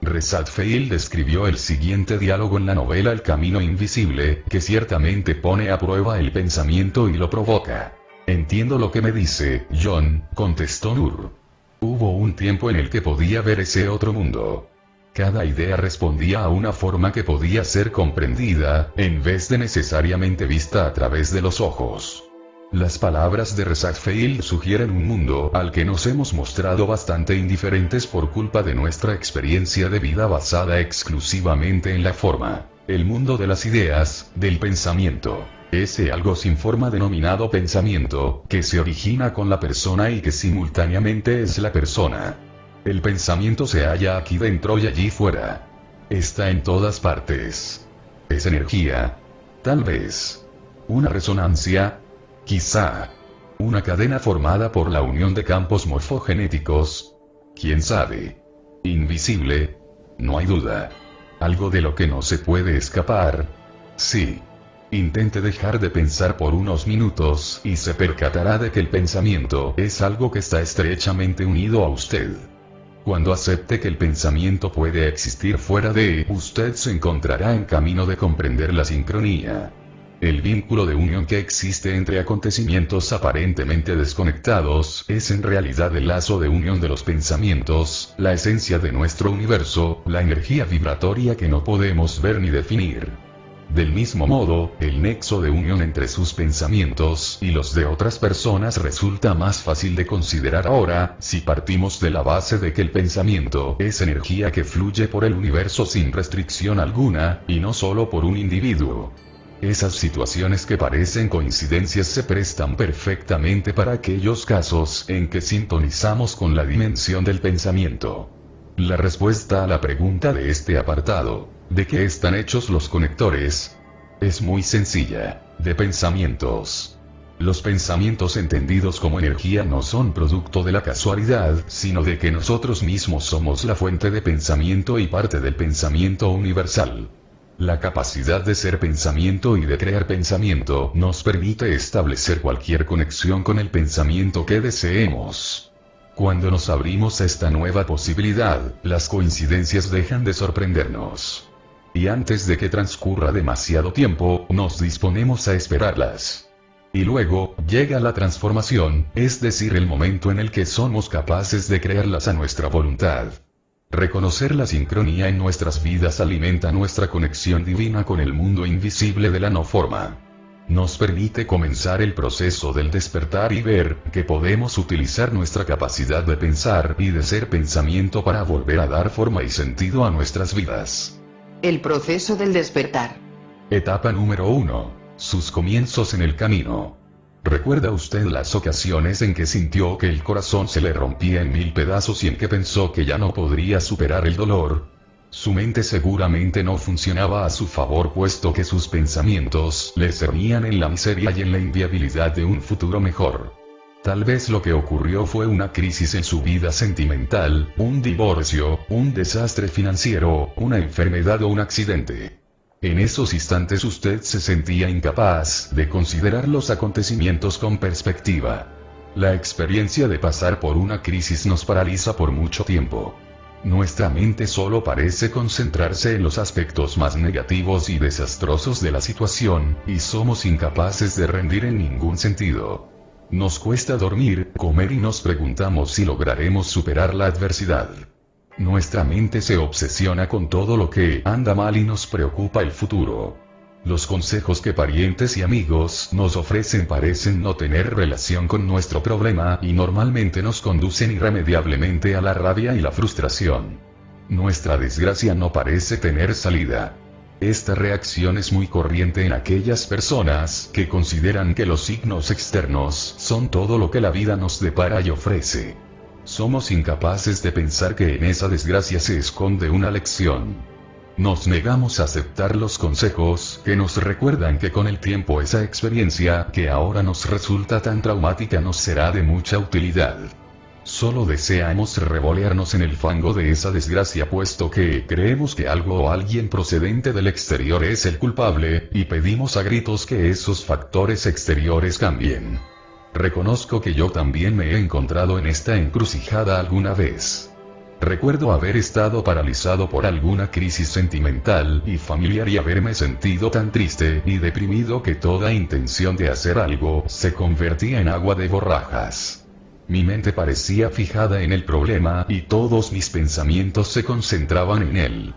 Reshad Feild escribió el siguiente diálogo en la novela El Camino Invisible, que ciertamente pone a prueba el pensamiento y lo provoca. Entiendo lo que me dice, John, contestó Nur. Hubo un tiempo en el que podía ver ese otro mundo. Cada idea respondía a una forma que podía ser comprendida, en vez de necesariamente vista a través de los ojos. Las palabras de Reshad Feild sugieren un mundo al que nos hemos mostrado bastante indiferentes por culpa de nuestra experiencia de vida basada exclusivamente en la forma. El mundo de las ideas, del pensamiento. Ese algo sin forma denominado pensamiento, que se origina con la persona y que simultáneamente es la persona. El pensamiento se halla aquí dentro y allí fuera. Está en todas partes. Es energía. Tal vez. Una resonancia. Quizá. Una cadena formada por la unión de campos morfogenéticos. ¿Quién sabe? Invisible. No hay duda. Algo de lo que no se puede escapar. Sí. Intente dejar de pensar por unos minutos y se percatará de que el pensamiento es algo que está estrechamente unido a usted. Cuando acepte que el pensamiento puede existir fuera de usted, se encontrará en camino de comprender la sincronía. El vínculo de unión que existe entre acontecimientos aparentemente desconectados es en realidad el lazo de unión de los pensamientos, la esencia de nuestro universo, la energía vibratoria que no podemos ver ni definir. Del mismo modo, el nexo de unión entre sus pensamientos y los de otras personas resulta más fácil de considerar ahora, si partimos de la base de que el pensamiento es energía que fluye por el universo sin restricción alguna, y no solo por un individuo. Esas situaciones que parecen coincidencias se prestan perfectamente para aquellos casos en que sintonizamos con la dimensión del pensamiento. La respuesta a la pregunta de este apartado, ¿de qué están hechos los conectores?, es muy sencilla: de pensamientos. Los pensamientos entendidos como energía no son producto de la casualidad, sino de que nosotros mismos somos la fuente de pensamiento y parte del pensamiento universal. La capacidad de ser pensamiento y de crear pensamiento nos permite establecer cualquier conexión con el pensamiento que deseemos. Cuando nos abrimos a esta nueva posibilidad, las coincidencias dejan de sorprendernos. Y antes de que transcurra demasiado tiempo, nos disponemos a esperarlas. Y luego, llega la transformación, es decir, el momento en el que somos capaces de crearlas a nuestra voluntad. Reconocer la sincronía en nuestras vidas alimenta nuestra conexión divina con el mundo invisible de la no forma. Nos permite comenzar el proceso del despertar y ver que podemos utilizar nuestra capacidad de pensar y de ser pensamiento para volver a dar forma y sentido a nuestras vidas. El proceso del despertar. Etapa número 1. Sus comienzos en el camino. ¿Recuerda usted las ocasiones en que sintió que el corazón se le rompía en 1000 pedazos y en que pensó que ya no podría superar el dolor? Su mente seguramente no funcionaba a su favor puesto que sus pensamientos le cernían en la miseria y en la inviabilidad de un futuro mejor. Tal vez lo que ocurrió fue una crisis en su vida sentimental, un divorcio, un desastre financiero, una enfermedad o un accidente. En esos instantes usted se sentía incapaz de considerar los acontecimientos con perspectiva. La experiencia de pasar por una crisis nos paraliza por mucho tiempo. Nuestra mente solo parece concentrarse en los aspectos más negativos y desastrosos de la situación, y somos incapaces de rendir en ningún sentido. Nos cuesta dormir, comer y nos preguntamos si lograremos superar la adversidad. Nuestra mente se obsesiona con todo lo que anda mal y nos preocupa el futuro. Los consejos que parientes y amigos nos ofrecen parecen no tener relación con nuestro problema y normalmente nos conducen irremediablemente a la rabia y la frustración. Nuestra desgracia no parece tener salida. Esta reacción es muy corriente en aquellas personas que consideran que los signos externos son todo lo que la vida nos depara y ofrece. Somos incapaces de pensar que en esa desgracia se esconde una lección. Nos negamos a aceptar los consejos que nos recuerdan que con el tiempo esa experiencia que ahora nos resulta tan traumática nos será de mucha utilidad. Solo deseamos revolearnos en el fango de esa desgracia puesto que creemos que algo o alguien procedente del exterior es el culpable, y pedimos a gritos que esos factores exteriores cambien. Reconozco que yo también me he encontrado en esta encrucijada alguna vez. Recuerdo haber estado paralizado por alguna crisis sentimental y familiar y haberme sentido tan triste y deprimido que toda intención de hacer algo se convertía en agua de borrajas. Mi mente parecía fijada en el problema y todos mis pensamientos se concentraban en él.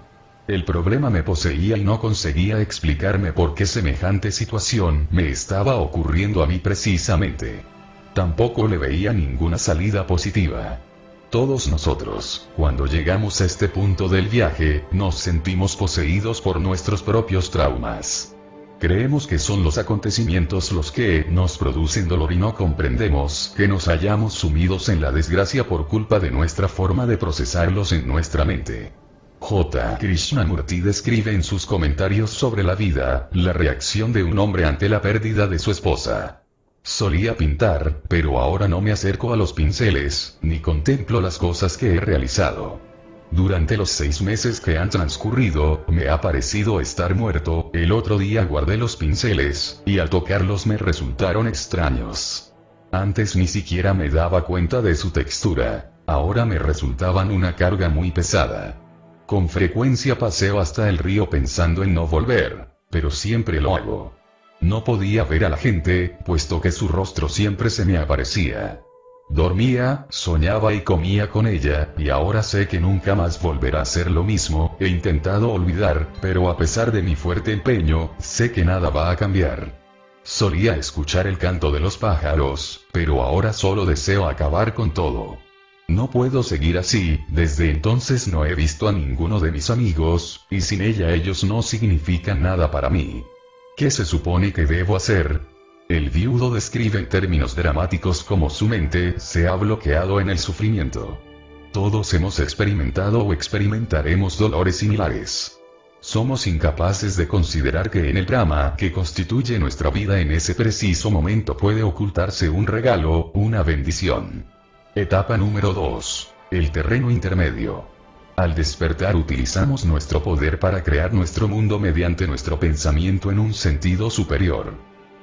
El problema me poseía y no conseguía explicarme por qué semejante situación me estaba ocurriendo a mí precisamente. Tampoco le veía ninguna salida positiva. Todos nosotros, cuando llegamos a este punto del viaje, nos sentimos poseídos por nuestros propios traumas. Creemos que son los acontecimientos los que nos producen dolor y no comprendemos que nos hayamos sumidos en la desgracia por culpa de nuestra forma de procesarlos en nuestra mente. J. Krishnamurti describe en sus comentarios sobre la vida, la reacción de un hombre ante la pérdida de su esposa. Solía pintar, pero ahora no me acerco a los pinceles, ni contemplo las cosas que he realizado. Durante los 6 meses que han transcurrido, me ha parecido estar muerto. El otro día guardé los pinceles, y al tocarlos me resultaron extraños. Antes ni siquiera me daba cuenta de su textura, ahora me resultaban una carga muy pesada. Con frecuencia paseo hasta el río pensando en no volver, pero siempre lo hago. No podía ver a la gente, puesto que su rostro siempre se me aparecía. Dormía, soñaba y comía con ella, y ahora sé que nunca más volverá a ser lo mismo. He intentado olvidar, pero a pesar de mi fuerte empeño, sé que nada va a cambiar. Solía escuchar el canto de los pájaros, pero ahora solo deseo acabar con todo. No puedo seguir así, desde entonces no he visto a ninguno de mis amigos, y sin ella ellos no significan nada para mí. ¿Qué se supone que debo hacer? El viudo describe en términos dramáticos cómo su mente se ha bloqueado en el sufrimiento. Todos hemos experimentado o experimentaremos dolores similares. Somos incapaces de considerar que en el drama que constituye nuestra vida en ese preciso momento puede ocultarse un regalo, una bendición. Etapa número 2. El terreno intermedio. Al despertar utilizamos nuestro poder para crear nuestro mundo mediante nuestro pensamiento en un sentido superior.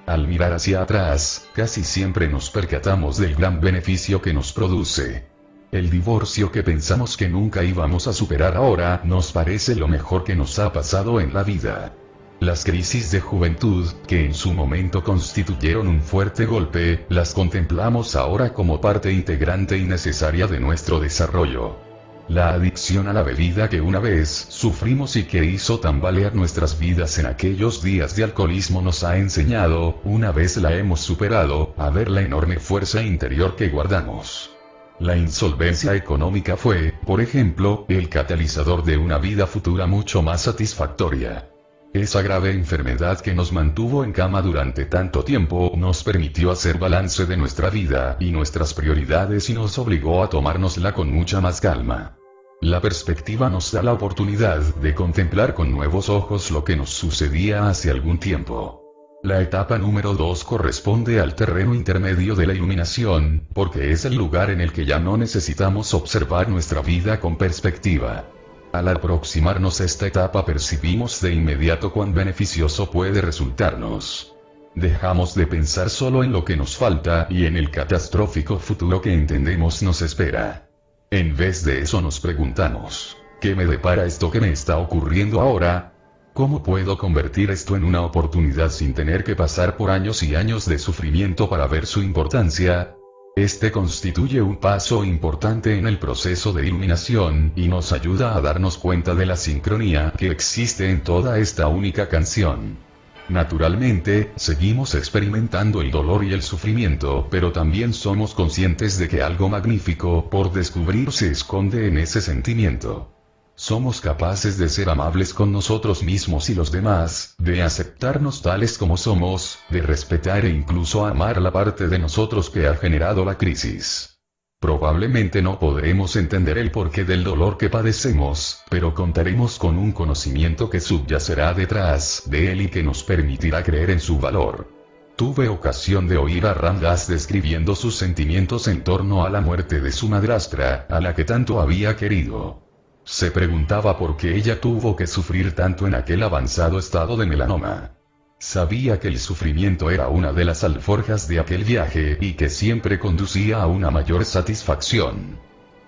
Al mirar hacia atrás, casi siempre nos percatamos del gran beneficio que nos produce. El divorcio que pensamos que nunca íbamos a superar ahora nos parece lo mejor que nos ha pasado en la vida. Las crisis de juventud, que en su momento constituyeron un fuerte golpe, las contemplamos ahora como parte integrante y necesaria de nuestro desarrollo. La adicción a la bebida que una vez sufrimos y que hizo tambalear nuestras vidas en aquellos días de alcoholismo nos ha enseñado, una vez la hemos superado, a ver la enorme fuerza interior que guardamos. La insolvencia económica fue, por ejemplo, el catalizador de una vida futura mucho más satisfactoria. Esa grave enfermedad que nos mantuvo en cama durante tanto tiempo nos permitió hacer balance de nuestra vida y nuestras prioridades y nos obligó a tomárnosla con mucha más calma. La perspectiva nos da la oportunidad de contemplar con nuevos ojos lo que nos sucedía hace algún tiempo. La etapa número 2 corresponde al terreno intermedio de la iluminación, porque es el lugar en el que ya no necesitamos observar nuestra vida con perspectiva. Al aproximarnos a esta etapa percibimos de inmediato cuán beneficioso puede resultarnos. Dejamos de pensar solo en lo que nos falta y en el catastrófico futuro que entendemos nos espera. En vez de eso nos preguntamos, ¿qué me depara esto que me está ocurriendo ahora? ¿Cómo puedo convertir esto en una oportunidad sin tener que pasar por años y años de sufrimiento para ver su importancia? Este constituye un paso importante en el proceso de iluminación y nos ayuda a darnos cuenta de la sincronía que existe en toda esta única canción. Naturalmente, seguimos experimentando el dolor y el sufrimiento, pero también somos conscientes de que algo magnífico por descubrir se esconde en ese sentimiento. Somos capaces de ser amables con nosotros mismos y los demás, de aceptarnos tales como somos, de respetar e incluso amar la parte de nosotros que ha generado la crisis. Probablemente no podremos entender el porqué del dolor que padecemos, pero contaremos con un conocimiento que subyacerá detrás de él y que nos permitirá creer en su valor. Tuve ocasión de oír a Ram Dass describiendo sus sentimientos en torno a la muerte de su madrastra, a la que tanto había querido. Se preguntaba por qué ella tuvo que sufrir tanto en aquel avanzado estado de melanoma. Sabía que el sufrimiento era una de las alforjas de aquel viaje y que siempre conducía a una mayor satisfacción.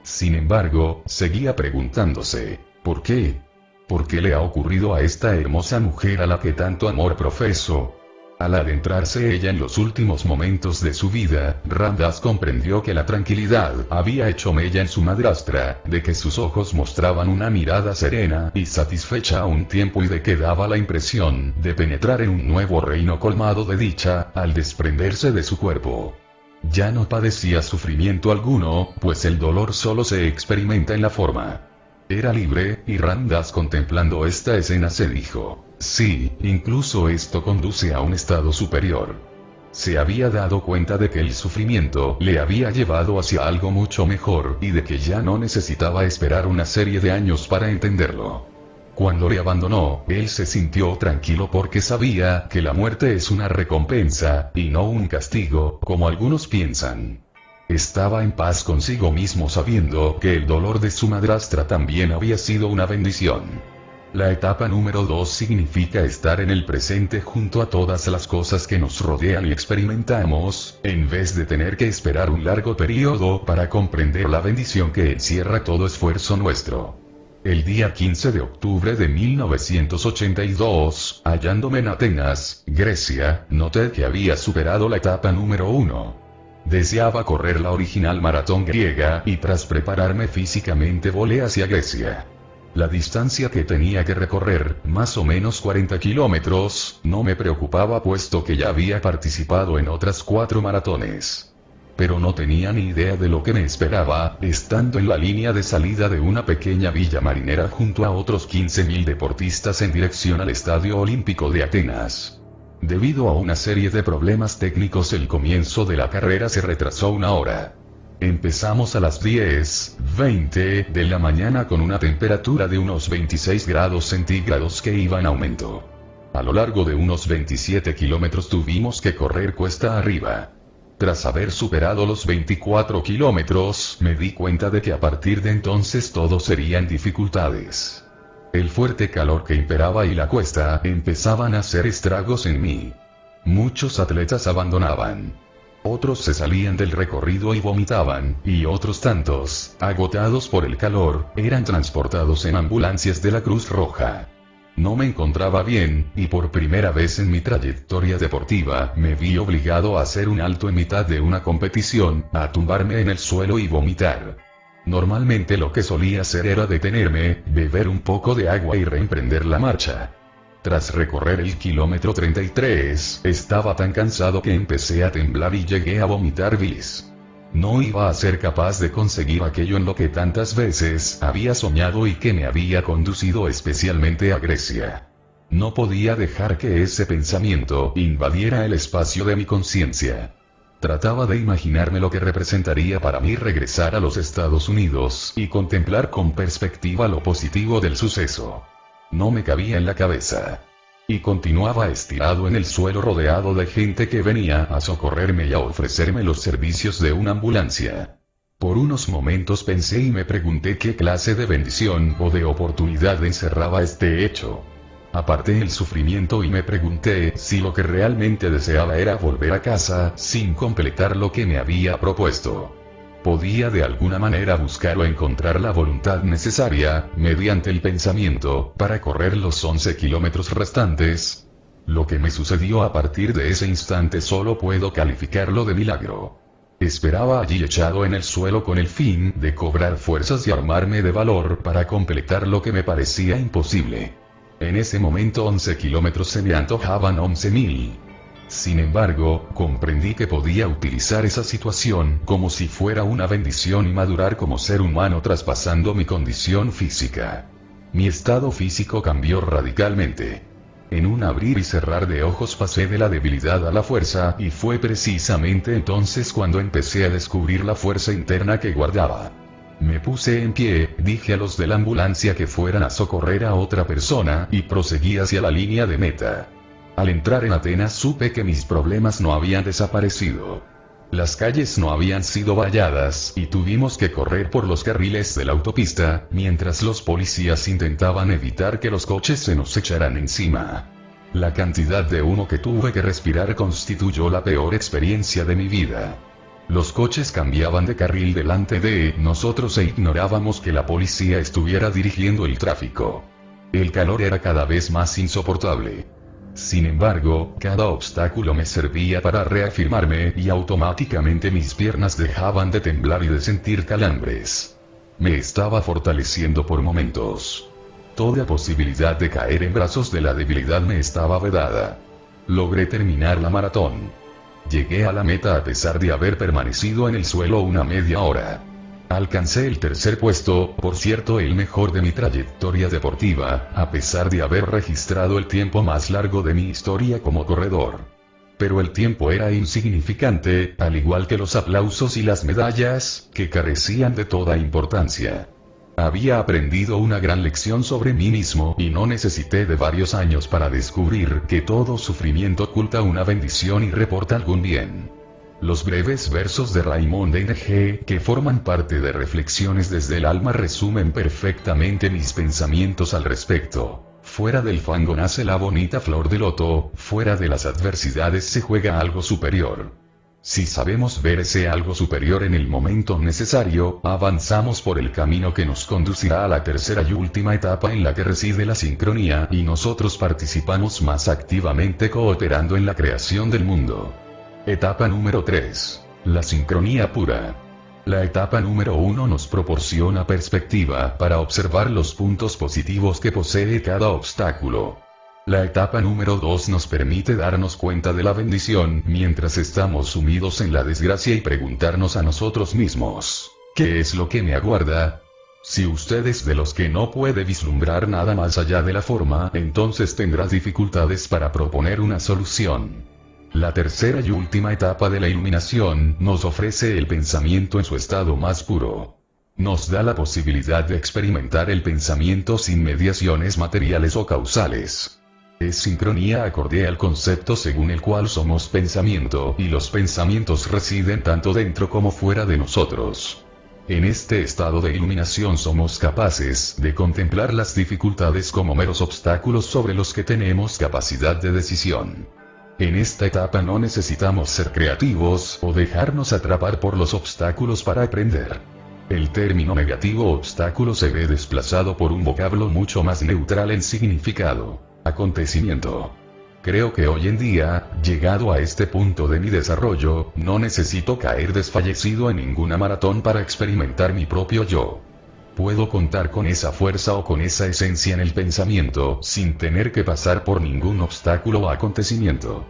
Sin embargo, seguía preguntándose, ¿por qué? ¿Por qué le ha ocurrido a esta hermosa mujer a la que tanto amor profeso? Al adentrarse ella en los últimos momentos de su vida, Ram Dass comprendió que la tranquilidad había hecho mella en su madrastra, de que sus ojos mostraban una mirada serena y satisfecha a un tiempo y de que daba la impresión de penetrar en un nuevo reino colmado de dicha, al desprenderse de su cuerpo. Ya no padecía sufrimiento alguno, pues el dolor solo se experimenta en la forma. Era libre, y Ram Dass contemplando esta escena se dijo, sí, incluso esto conduce a un estado superior. Se había dado cuenta de que el sufrimiento le había llevado hacia algo mucho mejor y de que ya no necesitaba esperar una serie de años para entenderlo. Cuando le abandonó, él se sintió tranquilo porque sabía que la muerte es una recompensa, y no un castigo, como algunos piensan. Estaba en paz consigo mismo sabiendo que el dolor de su madrastra también había sido una bendición. La etapa número 2 significa estar en el presente junto a todas las cosas que nos rodean y experimentamos, en vez de tener que esperar un largo periodo para comprender la bendición que encierra todo esfuerzo nuestro. El día 15 de octubre de 1982, hallándome en Atenas, Grecia, noté que había superado la etapa número 1. Deseaba correr la original maratón griega, y tras prepararme físicamente volé hacia Grecia. La distancia que tenía que recorrer, más o menos 40 kilómetros, no me preocupaba puesto que ya había participado en otras 4 maratones. Pero no tenía ni idea de lo que me esperaba, estando en la línea de salida de una pequeña villa marinera junto a otros 15.000 deportistas en dirección al Estadio Olímpico de Atenas. Debido a una serie de problemas técnicos el comienzo de la carrera se retrasó 1 hora. Empezamos a las 10:20 de la mañana con una temperatura de unos 26 grados centígrados que iba en aumento. A lo largo de unos 27 kilómetros tuvimos que correr cuesta arriba. Tras haber superado los 24 kilómetros, me di cuenta de que a partir de entonces todo serían dificultades. El fuerte calor que imperaba y la cuesta empezaban a hacer estragos en mí. Muchos atletas abandonaban. Otros se salían del recorrido y vomitaban, y otros tantos, agotados por el calor, eran transportados en ambulancias de la Cruz Roja. No me encontraba bien, y por primera vez en mi trayectoria deportiva, me vi obligado a hacer un alto en mitad de una competición, a tumbarme en el suelo y vomitar. Normalmente lo que solía hacer era detenerme, beber un poco de agua y reemprender la marcha. Tras recorrer el kilómetro 33, estaba tan cansado que empecé a temblar y llegué a vomitar bilis. No iba a ser capaz de conseguir aquello en lo que tantas veces había soñado y que me había conducido especialmente a Grecia. No podía dejar que ese pensamiento invadiera el espacio de mi conciencia. Trataba de imaginarme lo que representaría para mí regresar a los Estados Unidos y contemplar con perspectiva lo positivo del suceso. No me cabía en la cabeza. Y continuaba estirado en el suelo rodeado de gente que venía a socorrerme y a ofrecerme los servicios de una ambulancia. Por unos momentos pensé y me pregunté qué clase de bendición o de oportunidad encerraba este hecho. Aparté el sufrimiento y me pregunté si lo que realmente deseaba era volver a casa sin completar lo que me había propuesto. ¿Podía de alguna manera buscar o encontrar la voluntad necesaria, mediante el pensamiento, para correr los 11 kilómetros restantes? Lo que me sucedió a partir de ese instante solo puedo calificarlo de milagro. Esperaba allí echado en el suelo con el fin de cobrar fuerzas y armarme de valor para completar lo que me parecía imposible. En ese momento 11 kilómetros se me antojaban 11.000. Sin embargo, comprendí que podía utilizar esa situación como si fuera una bendición y madurar como ser humano traspasando mi condición física. Mi estado físico cambió radicalmente. En un abrir y cerrar de ojos pasé de la debilidad a la fuerza y fue precisamente entonces cuando empecé a descubrir la fuerza interna que guardaba. Me puse en pie, dije a los de la ambulancia que fueran a socorrer a otra persona y proseguí hacia la línea de meta. Al entrar en Atenas supe que mis problemas no habían desaparecido. Las calles no habían sido valladas y tuvimos que correr por los carriles de la autopista, mientras los policías intentaban evitar que los coches se nos echaran encima. La cantidad de humo que tuve que respirar constituyó la peor experiencia de mi vida. Los coches cambiaban de carril delante de nosotros e ignorábamos que la policía estuviera dirigiendo el tráfico. El calor era cada vez más insoportable. Sin embargo, cada obstáculo me servía para reafirmarme y automáticamente mis piernas dejaban de temblar y de sentir calambres. Me estaba fortaleciendo por momentos. Toda posibilidad de caer en brazos de la debilidad me estaba vedada. Logré terminar la maratón. Llegué a la meta a pesar de haber permanecido en el suelo una media hora. Alcancé el tercer puesto, por cierto el mejor de mi trayectoria deportiva, a pesar de haber registrado el tiempo más largo de mi historia como corredor. Pero el tiempo era insignificante, al igual que los aplausos y las medallas, que carecían de toda importancia. Había aprendido una gran lección sobre mí mismo y no necesité de varios años para descubrir que todo sufrimiento oculta una bendición y reporta algún bien. Los breves versos de Raymond N.G., que forman parte de Reflexiones desde el alma, resumen perfectamente mis pensamientos al respecto. Fuera del fango nace la bonita flor de loto, fuera de las adversidades se juega algo superior. Si sabemos ver ese algo superior en el momento necesario, avanzamos por el camino que nos conducirá a la tercera y última etapa en la que reside la sincronía y nosotros participamos más activamente cooperando en la creación del mundo. Etapa número 3. La sincronía pura. La etapa número 1 nos proporciona perspectiva para observar los puntos positivos que posee cada obstáculo. La etapa número 2 nos permite darnos cuenta de la bendición mientras estamos sumidos en la desgracia y preguntarnos a nosotros mismos, ¿qué es lo que me aguarda? Si usted es de los que no puede vislumbrar nada más allá de la forma, entonces tendrá dificultades para proponer una solución. La tercera y última etapa de la iluminación nos ofrece el pensamiento en su estado más puro. Nos da la posibilidad de experimentar el pensamiento sin mediaciones materiales o causales. Es sincronía acorde al concepto según el cual somos pensamiento y los pensamientos residen tanto dentro como fuera de nosotros. En este estado de iluminación somos capaces de contemplar las dificultades como meros obstáculos sobre los que tenemos capacidad de decisión. En esta etapa no necesitamos ser creativos o dejarnos atrapar por los obstáculos para aprender. El término negativo obstáculo se ve desplazado por un vocablo mucho más neutral en significado: acontecimiento. Creo que hoy en día, llegado a este punto de mi desarrollo, no necesito caer desfallecido en ninguna maratón para experimentar mi propio yo. Puedo contar con esa fuerza o con esa esencia en el pensamiento sin tener que pasar por ningún obstáculo o acontecimiento.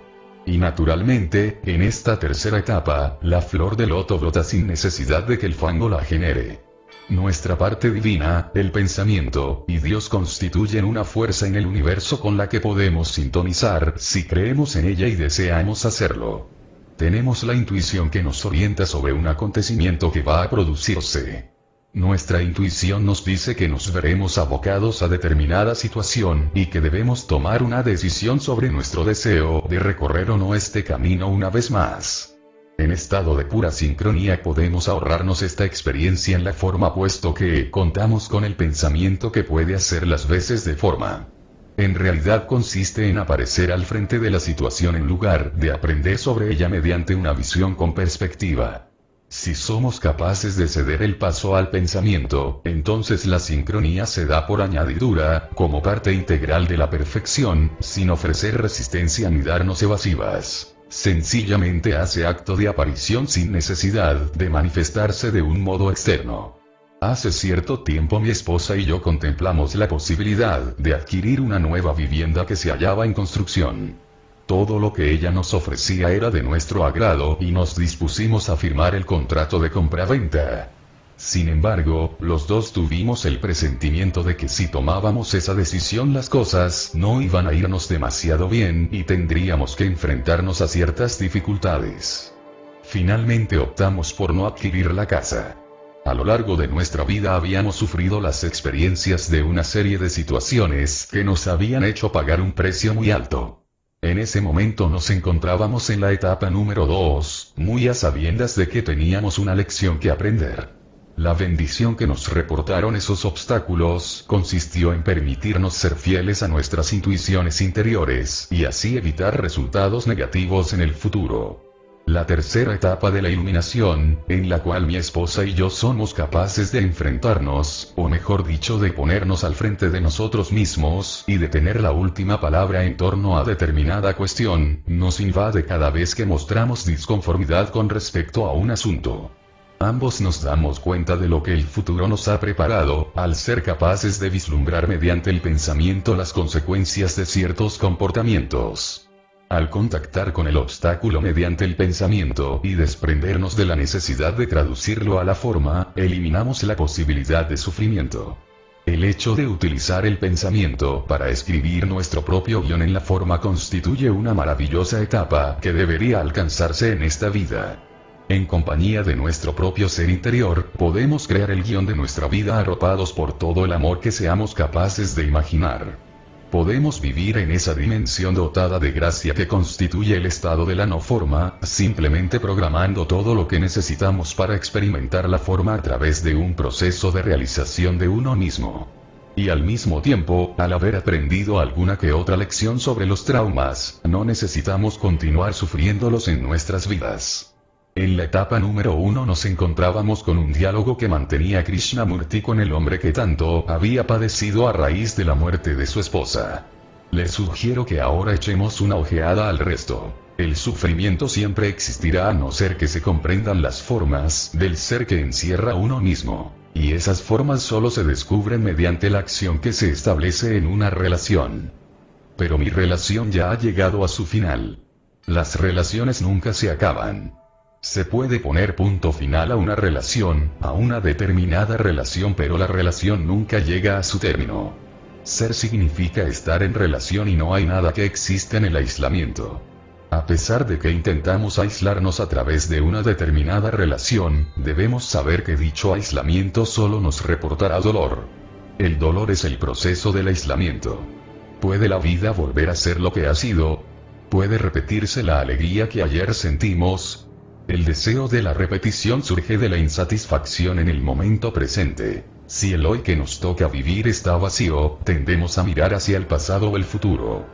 Y naturalmente, en esta tercera etapa, la flor de loto brota sin necesidad de que el fango la genere. Nuestra parte divina, el pensamiento, y Dios constituyen una fuerza en el universo con la que podemos sintonizar si creemos en ella y deseamos hacerlo. Tenemos la intuición que nos orienta sobre un acontecimiento que va a producirse. Nuestra intuición nos dice que nos veremos abocados a determinada situación y que debemos tomar una decisión sobre nuestro deseo de recorrer o no este camino una vez más. En estado de pura sincronía podemos ahorrarnos esta experiencia en la forma puesto que contamos con el pensamiento que puede hacer las veces de forma. En realidad consiste en aparecer al frente de la situación en lugar de aprender sobre ella mediante una visión con perspectiva. Si somos capaces de ceder el paso al pensamiento, entonces la sincronía se da por añadidura, como parte integral de la perfección, sin ofrecer resistencia ni darnos evasivas. Sencillamente hace acto de aparición sin necesidad de manifestarse de un modo externo. Hace cierto tiempo mi esposa y yo contemplamos la posibilidad de adquirir una nueva vivienda que se hallaba en construcción. Todo lo que ella nos ofrecía era de nuestro agrado y nos dispusimos a firmar el contrato de compra-venta. Sin embargo, los dos tuvimos el presentimiento de que si tomábamos esa decisión las cosas no iban a irnos demasiado bien y tendríamos que enfrentarnos a ciertas dificultades. Finalmente optamos por no adquirir la casa. A lo largo de nuestra vida habíamos sufrido las experiencias de una serie de situaciones que nos habían hecho pagar un precio muy alto. En ese momento nos encontrábamos en la etapa número 2, muy a sabiendas de que teníamos una lección que aprender. La bendición que nos reportaron esos obstáculos consistió en permitirnos ser fieles a nuestras intuiciones interiores y así evitar resultados negativos en el futuro. La tercera etapa de la iluminación, en la cual mi esposa y yo somos capaces de enfrentarnos, o mejor dicho de ponernos al frente de nosotros mismos, y de tener la última palabra en torno a determinada cuestión, nos invade cada vez que mostramos disconformidad con respecto a un asunto. Ambos nos damos cuenta de lo que el futuro nos ha preparado, al ser capaces de vislumbrar mediante el pensamiento las consecuencias de ciertos comportamientos. Al contactar con el obstáculo mediante el pensamiento y desprendernos de la necesidad de traducirlo a la forma, eliminamos la posibilidad de sufrimiento. El hecho de utilizar el pensamiento para escribir nuestro propio guión en la forma constituye una maravillosa etapa que debería alcanzarse en esta vida. En compañía de nuestro propio ser interior, podemos crear el guión de nuestra vida arropados por todo el amor que seamos capaces de imaginar. Podemos vivir en esa dimensión dotada de gracia que constituye el estado de la no forma, simplemente programando todo lo que necesitamos para experimentar la forma a través de un proceso de realización de uno mismo. Y al mismo tiempo, al haber aprendido alguna que otra lección sobre los traumas, no necesitamos continuar sufriéndolos en nuestras vidas. En la etapa número 1 nos encontrábamos con un diálogo que mantenía Krishnamurti con el hombre que tanto había padecido a raíz de la muerte de su esposa. Les sugiero que ahora echemos una ojeada al resto. El sufrimiento siempre existirá a no ser que se comprendan las formas del ser que encierra uno mismo. Y esas formas solo se descubren mediante la acción que se establece en una relación. Pero mi relación ya ha llegado a su final. Las relaciones nunca se acaban. Se puede poner punto final a una relación, a una determinada relación, pero la relación nunca llega a su término. Ser significa estar en relación y no hay nada que exista en el aislamiento. A pesar de que intentamos aislarnos a través de una determinada relación, debemos saber que dicho aislamiento solo nos reportará dolor. El dolor es el proceso del aislamiento. ¿Puede la vida volver a ser lo que ha sido? ¿Puede repetirse la alegría que ayer sentimos? El deseo de la repetición surge de la insatisfacción en el momento presente. Si el hoy que nos toca vivir está vacío, tendemos a mirar hacia el pasado o el futuro.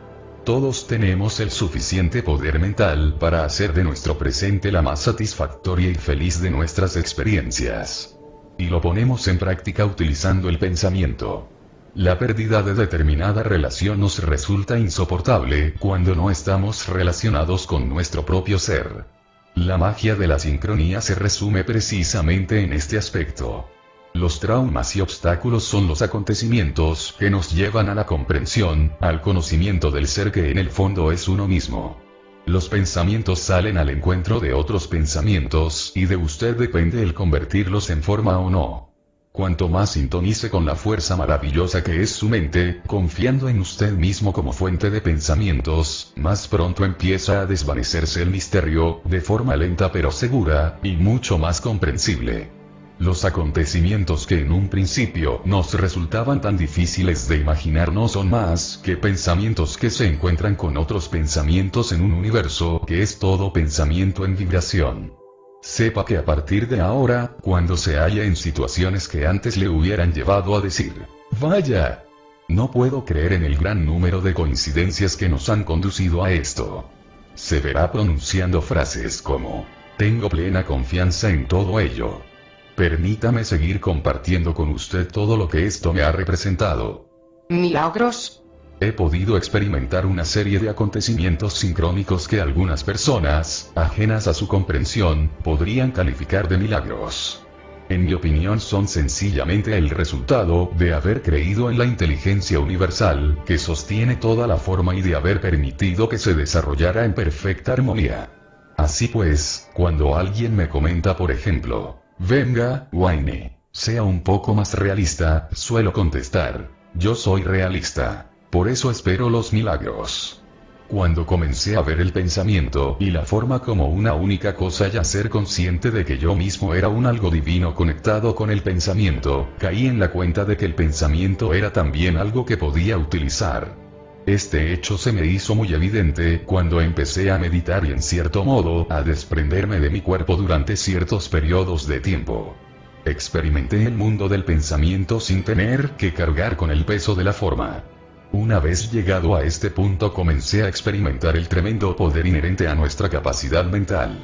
Todos tenemos el suficiente poder mental para hacer de nuestro presente la más satisfactoria y feliz de nuestras experiencias. Y lo ponemos en práctica utilizando el pensamiento. La pérdida de determinada relación nos resulta insoportable cuando no estamos relacionados con nuestro propio ser. La magia de la sincronía se resume precisamente en este aspecto. Los traumas y obstáculos son los acontecimientos que nos llevan a la comprensión, al conocimiento del ser que en el fondo es uno mismo. Los pensamientos salen al encuentro de otros pensamientos y de usted depende el convertirlos en forma o no. Cuanto más sintonice con la fuerza maravillosa que es su mente, confiando en usted mismo como fuente de pensamientos, más pronto empieza a desvanecerse el misterio, de forma lenta pero segura, y mucho más comprensible. Los acontecimientos que en un principio nos resultaban tan difíciles de imaginar no son más que pensamientos que se encuentran con otros pensamientos en un universo que es todo pensamiento en vibración. Sepa que a partir de ahora, cuando se halla en situaciones que antes le hubieran llevado a decir, vaya, no puedo creer en el gran número de coincidencias que nos han conducido a esto. Se verá pronunciando frases como, tengo plena confianza en todo ello. Permítame seguir compartiendo con usted todo lo que esto me ha representado. ¿Milagros? He podido experimentar una serie de acontecimientos sincrónicos que algunas personas, ajenas a su comprensión, podrían calificar de milagros. En mi opinión son sencillamente el resultado de haber creído en la inteligencia universal, que sostiene toda la forma y de haber permitido que se desarrollara en perfecta armonía. Así pues, cuando alguien me comenta por ejemplo, venga, Wayne, sea un poco más realista, suelo contestar, yo soy realista. Por eso espero los milagros. Cuando comencé a ver el pensamiento y la forma como una única cosa y a ser consciente de que yo mismo era un algo divino conectado con el pensamiento, caí en la cuenta de que el pensamiento era también algo que podía utilizar. Este hecho se me hizo muy evidente cuando empecé a meditar y en cierto modo a desprenderme de mi cuerpo durante ciertos periodos de tiempo. Experimenté el mundo del pensamiento sin tener que cargar con el peso de la forma. Una vez llegado a este punto comencé a experimentar el tremendo poder inherente a nuestra capacidad mental.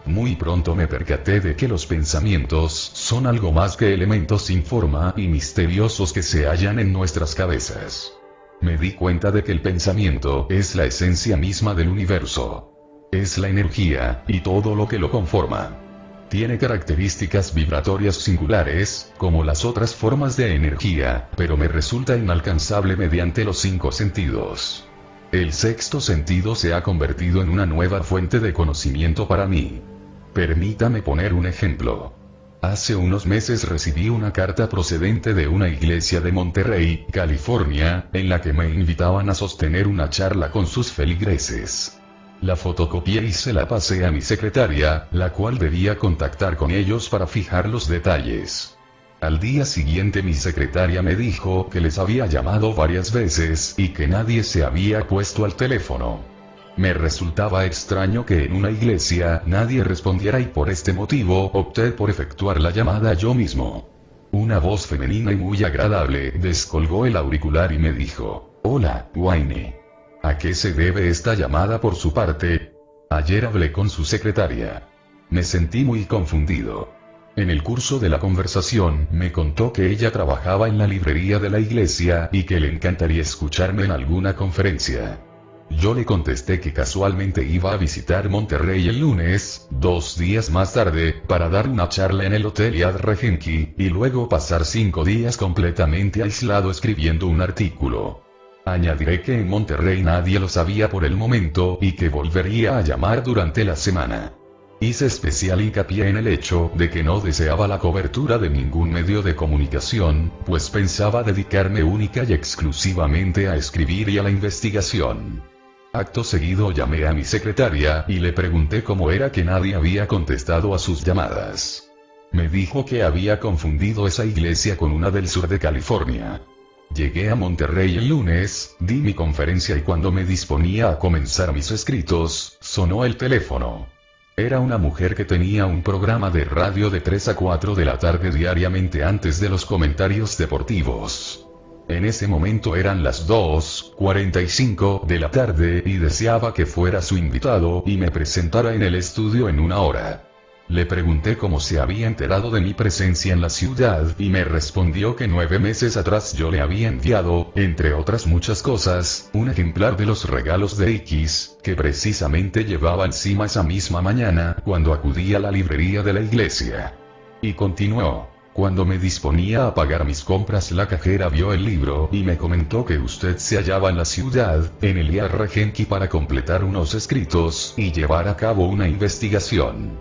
Muy pronto me percaté de que los pensamientos son algo más que elementos sin forma y misteriosos que se hallan en nuestras cabezas. Me di cuenta de que el pensamiento es la esencia misma del universo. Es la energía, y todo lo que lo conforma. Tiene características vibratorias singulares, como las otras formas de energía, pero me resulta inalcanzable mediante los 5 sentidos. El sexto sentido se ha convertido en una nueva fuente de conocimiento para mí. Permítame poner un ejemplo. Hace unos meses recibí una carta procedente de una iglesia de Monterrey, California, en la que me invitaban a sostener una charla con sus feligreses. La fotocopié y se la pasé a mi secretaria, la cual debía contactar con ellos para fijar los detalles. Al día siguiente mi secretaria me dijo que les había llamado varias veces y que nadie se había puesto al teléfono. Me resultaba extraño que en una iglesia nadie respondiera y por este motivo opté por efectuar la llamada yo mismo. Una voz femenina y muy agradable descolgó el auricular y me dijo, hola, Wayne. ¿A qué se debe esta llamada por su parte? Ayer hablé con su secretaria. Me sentí muy confundido. En el curso de la conversación me contó que ella trabajaba en la librería de la iglesia y que le encantaría escucharme en alguna conferencia. Yo le contesté que casualmente iba a visitar Monterrey el lunes, 2 días más tarde, para dar una charla en el Hotel Yad Regenki, y luego pasar 5 días completamente aislado escribiendo un artículo. Añadiré que en Monterrey nadie lo sabía por el momento y que volvería a llamar durante la semana. Hice especial hincapié en el hecho de que no deseaba la cobertura de ningún medio de comunicación, pues pensaba dedicarme única y exclusivamente a escribir y a la investigación. Acto seguido llamé a mi secretaria y le pregunté cómo era que nadie había contestado a sus llamadas. Me dijo que había confundido esa iglesia con una del sur de California. Llegué a Monterrey el lunes, di mi conferencia y cuando me disponía a comenzar mis escritos, sonó el teléfono. Era una mujer que tenía un programa de radio de 3 a 4 de la tarde diariamente antes de los comentarios deportivos. En ese momento eran las 2:45 de la tarde y deseaba que fuera su invitado y me presentara en el estudio en 1 hora. Le pregunté cómo se había enterado de mi presencia en la ciudad y me respondió que 9 meses atrás yo le había enviado, entre otras muchas cosas, un ejemplar de los regalos de X, que precisamente llevaba encima esa misma mañana, cuando acudí a la librería de la iglesia. Y continuó. Cuando me disponía a pagar mis compras la cajera vio el libro y me comentó que usted se hallaba en la ciudad, en el Yad Regenki para completar unos escritos y llevar a cabo una investigación.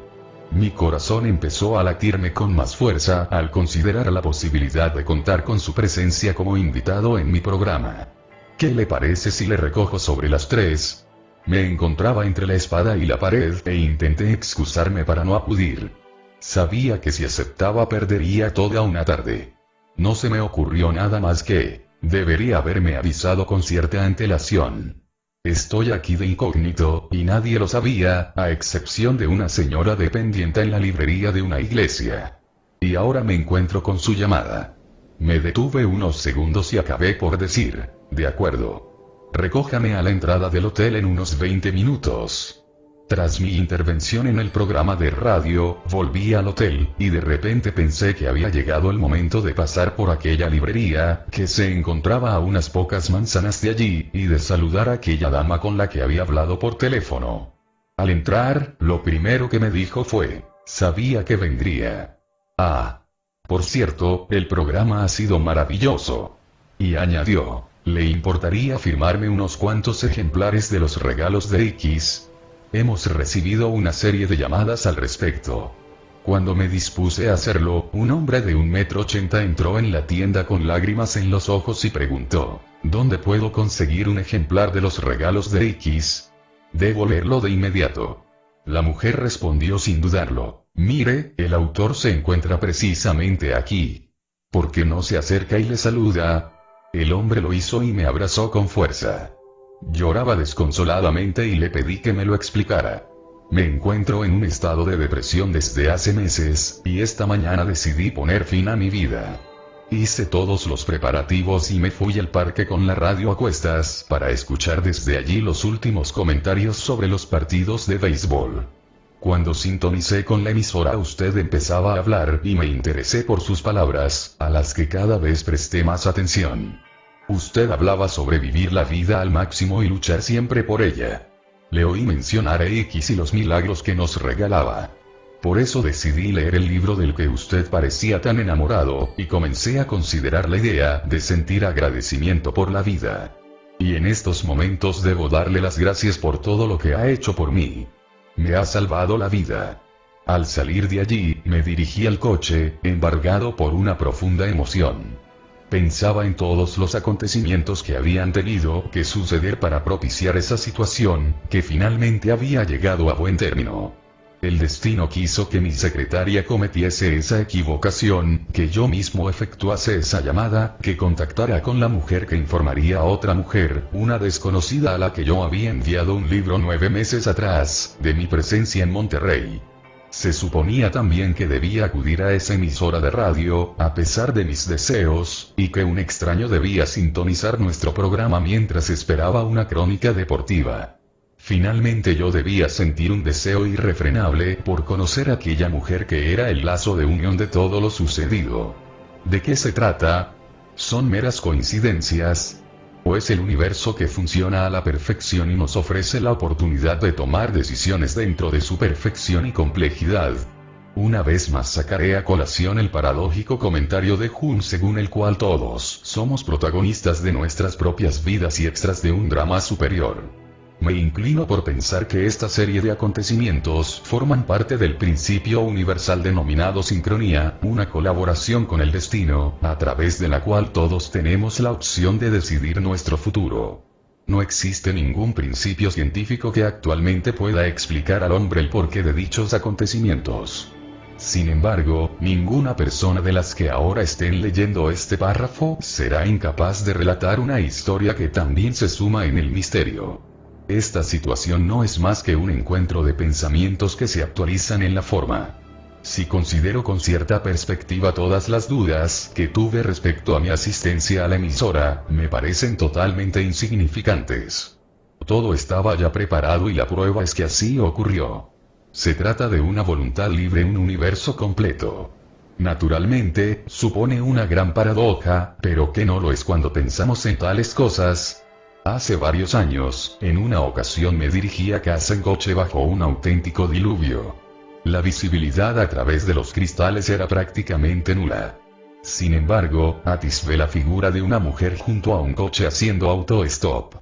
Mi corazón empezó a latirme con más fuerza al considerar la posibilidad de contar con su presencia como invitado en mi programa. ¿Qué le parece si le recojo sobre las 3? Me encontraba entre la espada y la pared e intenté excusarme para no acudir. Sabía que si aceptaba perdería toda una tarde. No se me ocurrió nada más que, debería haberme avisado con cierta antelación. Estoy aquí de incógnito, y nadie lo sabía, a excepción de una señora dependiente en la librería de una iglesia. Y ahora me encuentro con su llamada. Me detuve unos segundos y acabé por decir, de acuerdo. Recójame a la entrada del hotel en unos 20 minutos. Tras mi intervención en el programa de radio, volví al hotel, y de repente pensé que había llegado el momento de pasar por aquella librería, que se encontraba a unas pocas manzanas de allí, y de saludar a aquella dama con la que había hablado por teléfono. Al entrar, lo primero que me dijo fue, sabía que vendría. Ah. Por cierto, el programa ha sido maravilloso. Y añadió, ¿le importaría firmarme unos cuantos ejemplares de los regalos de X? Hemos recibido una serie de llamadas al respecto. Cuando me dispuse a hacerlo, un hombre de 1,80 m entró en la tienda con lágrimas en los ojos y preguntó, ¿dónde puedo conseguir un ejemplar de los regalos de X? Debo leerlo de inmediato. La mujer respondió sin dudarlo, mire, el autor se encuentra precisamente aquí. ¿Por qué no se acerca y le saluda? El hombre lo hizo y me abrazó con fuerza. Lloraba desconsoladamente y le pedí que me lo explicara. Me encuentro en un estado de depresión desde hace meses, y esta mañana decidí poner fin a mi vida. Hice todos los preparativos y me fui al parque con la radio a cuestas, para escuchar desde allí los últimos comentarios sobre los partidos de béisbol. Cuando sintonicé con la emisora usted empezaba a hablar y me interesé por sus palabras, a las que cada vez presté más atención. Usted hablaba sobre vivir la vida al máximo y luchar siempre por ella. Le oí mencionar a X y los milagros que nos regalaba. Por eso decidí leer el libro del que usted parecía tan enamorado, y comencé a considerar la idea de sentir agradecimiento por la vida. Y en estos momentos debo darle las gracias por todo lo que ha hecho por mí. Me ha salvado la vida. Al salir de allí, me dirigí al coche, embargado por una profunda emoción. Pensaba en todos los acontecimientos que habían tenido que suceder para propiciar esa situación, que finalmente había llegado a buen término. El destino quiso que mi secretaria cometiese esa equivocación, que yo mismo efectuase esa llamada, que contactara con la mujer que informaría a otra mujer, una desconocida a la que yo había enviado un libro 9 meses atrás, de mi presencia en Monterrey. Se suponía también que debía acudir a esa emisora de radio, a pesar de mis deseos, y que un extraño debía sintonizar nuestro programa mientras esperaba una crónica deportiva. Finalmente yo debía sentir un deseo irrefrenable por conocer a aquella mujer que era el lazo de unión de todo lo sucedido. ¿De qué se trata? ¿Son meras coincidencias? ¿O es el universo que funciona a la perfección y nos ofrece la oportunidad de tomar decisiones dentro de su perfección y complejidad? Una vez más sacaré a colación el paradójico comentario de Jung según el cual todos somos protagonistas de nuestras propias vidas y extras de un drama superior. Me inclino por pensar que esta serie de acontecimientos forman parte del principio universal denominado sincronía, una colaboración con el destino, a través de la cual todos tenemos la opción de decidir nuestro futuro. No existe ningún principio científico que actualmente pueda explicar al hombre el porqué de dichos acontecimientos. Sin embargo, ninguna persona de las que ahora estén leyendo este párrafo será incapaz de relatar una historia que también se suma en el misterio. Esta situación no es más que un encuentro de pensamientos que se actualizan en la forma. Si considero con cierta perspectiva todas las dudas que tuve respecto a mi asistencia a la emisora, me parecen totalmente insignificantes. Todo estaba ya preparado y la prueba es que así ocurrió. Se trata de una voluntad libre en un universo completo. Naturalmente, supone una gran paradoja, pero que no lo es cuando pensamos en tales cosas. Hace varios años, en una ocasión me dirigí a casa en coche bajo un auténtico diluvio. La visibilidad a través de los cristales era prácticamente nula. Sin embargo, atisbé la figura de una mujer junto a un coche haciendo auto-stop.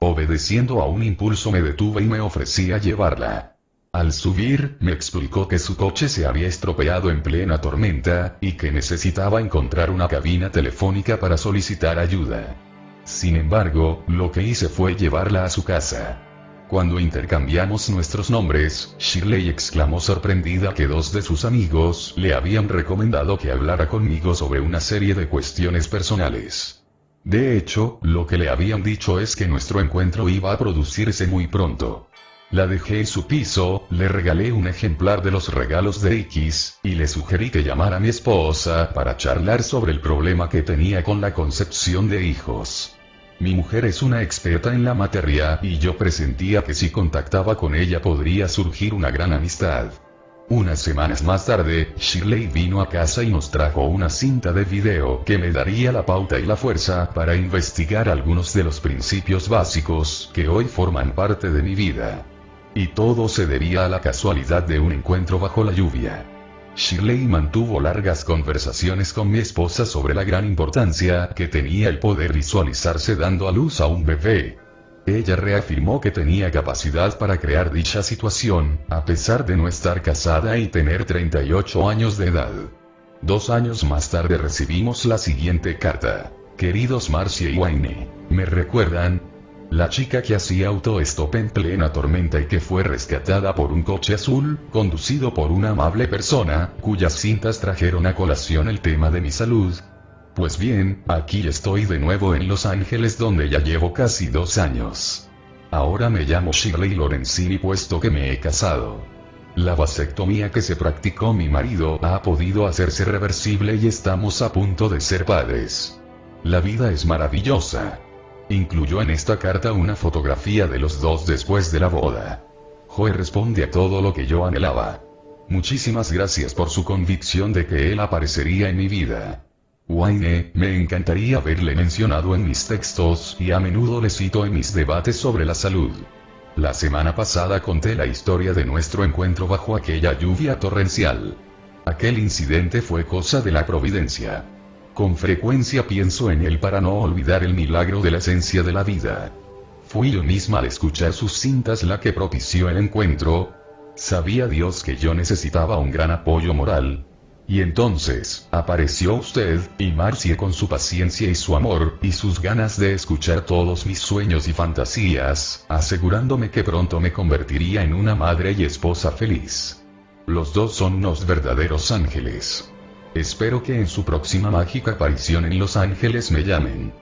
Obedeciendo a un impulso me detuve y me ofrecí a llevarla. Al subir, me explicó que su coche se había estropeado en plena tormenta, y que necesitaba encontrar una cabina telefónica para solicitar ayuda. Sin embargo, lo que hice fue llevarla a su casa. Cuando intercambiamos nuestros nombres, Shirley exclamó sorprendida que dos de sus amigos le habían recomendado que hablara conmigo sobre una serie de cuestiones personales. De hecho, lo que le habían dicho es que nuestro encuentro iba a producirse muy pronto. La dejé en su piso, le regalé un ejemplar de los regalos de X, y le sugerí que llamara a mi esposa para charlar sobre el problema que tenía con la concepción de hijos. Mi mujer es una experta en la materia, y yo presentía que si contactaba con ella podría surgir una gran amistad. Unas semanas más tarde, Shirley vino a casa y nos trajo una cinta de video que me daría la pauta y la fuerza para investigar algunos de los principios básicos que hoy forman parte de mi vida. Y todo se debía a la casualidad de un encuentro bajo la lluvia. Shirley mantuvo largas conversaciones con mi esposa sobre la gran importancia que tenía el poder visualizarse dando a luz a un bebé. Ella reafirmó que tenía capacidad para crear dicha situación, a pesar de no estar casada y tener 38 años de edad. 2 años más tarde recibimos la siguiente carta. Queridos Marcia y Wayne, ¿me recuerdan? La chica que hacía autostop en plena tormenta y que fue rescatada por un coche azul, conducido por una amable persona, cuyas cintas trajeron a colación el tema de mi salud. Pues bien, aquí estoy de nuevo en Los Ángeles donde ya llevo casi 2 años. Ahora me llamo Shirley Lorenzini puesto que me he casado. La vasectomía que se practicó mi marido ha podido hacerse reversible y estamos a punto de ser padres. La vida es maravillosa. Incluyó en esta carta una fotografía de los dos después de la boda. Joe responde a todo lo que yo anhelaba. Muchísimas gracias por su convicción de que él aparecería en mi vida. Wayne, me encantaría haberle mencionado en mis textos y a menudo le cito en mis debates sobre la salud. La semana pasada conté la historia de nuestro encuentro bajo aquella lluvia torrencial. Aquel incidente fue cosa de la providencia. Con frecuencia pienso en él para no olvidar el milagro de la esencia de la vida. Fui yo misma al escuchar sus cintas la que propició el encuentro. Sabía Dios que yo necesitaba un gran apoyo moral. Y entonces, apareció usted, y Marcia con su paciencia y su amor, y sus ganas de escuchar todos mis sueños y fantasías, asegurándome que pronto me convertiría en una madre y esposa feliz. Los dos son unos verdaderos ángeles. Espero que en su próxima mágica aparición en Los Ángeles me llamen.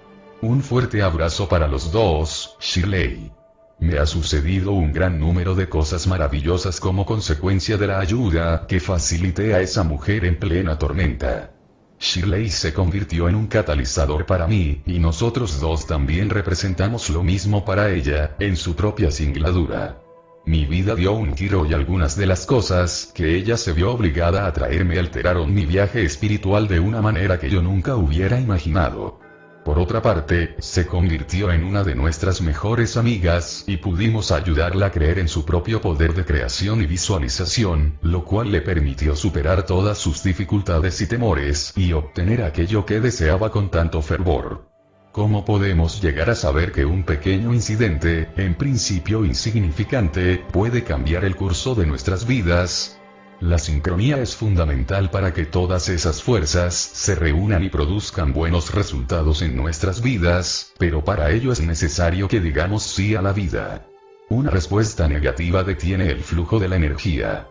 Un fuerte abrazo para los dos, Shirley. Me ha sucedido un gran número de cosas maravillosas como consecuencia de la ayuda que facilité a esa mujer en plena tormenta. Shirley se convirtió en un catalizador para mí, y nosotros dos también representamos lo mismo para ella, en su propia singladura. Mi vida dio un giro y algunas de las cosas que ella se vio obligada a traerme alteraron mi viaje espiritual de una manera que yo nunca hubiera imaginado. Por otra parte, se convirtió en una de nuestras mejores amigas, y pudimos ayudarla a creer en su propio poder de creación y visualización, lo cual le permitió superar todas sus dificultades y temores, y obtener aquello que deseaba con tanto fervor. ¿Cómo podemos llegar a saber que un pequeño incidente, en principio insignificante, puede cambiar el curso de nuestras vidas? La sincronía es fundamental para que todas esas fuerzas se reúnan y produzcan buenos resultados en nuestras vidas, pero para ello es necesario que digamos sí a la vida. Una respuesta negativa detiene el flujo de la energía.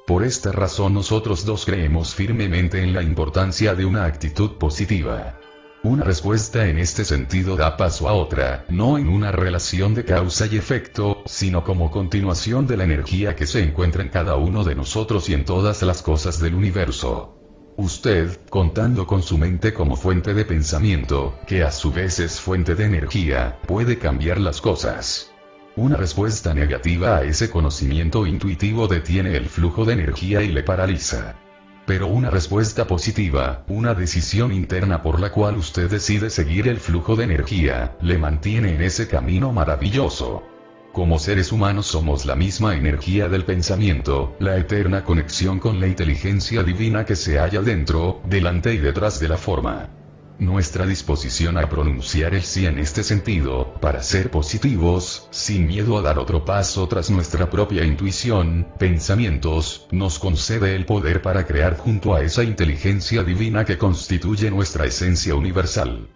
Por esta razón nosotros dos creemos firmemente en la importancia de una actitud positiva. Una respuesta en este sentido da paso a otra, no en una relación de causa y efecto, sino como continuación de la energía que se encuentra en cada uno de nosotros y en todas las cosas del universo. Usted, contando con su mente como fuente de pensamiento, que a su vez es fuente de energía, puede cambiar las cosas. Una respuesta negativa a ese conocimiento intuitivo detiene el flujo de energía y le paraliza. Pero una respuesta positiva, una decisión interna por la cual usted decide seguir el flujo de energía, le mantiene en ese camino maravilloso. Como seres humanos somos la misma energía del pensamiento, la eterna conexión con la inteligencia divina que se halla dentro, delante y detrás de la forma. Nuestra disposición a pronunciar el sí en este sentido, para ser positivos, sin miedo a dar otro paso tras nuestra propia intuición, pensamientos, nos concede el poder para crear junto a esa inteligencia divina que constituye nuestra esencia universal.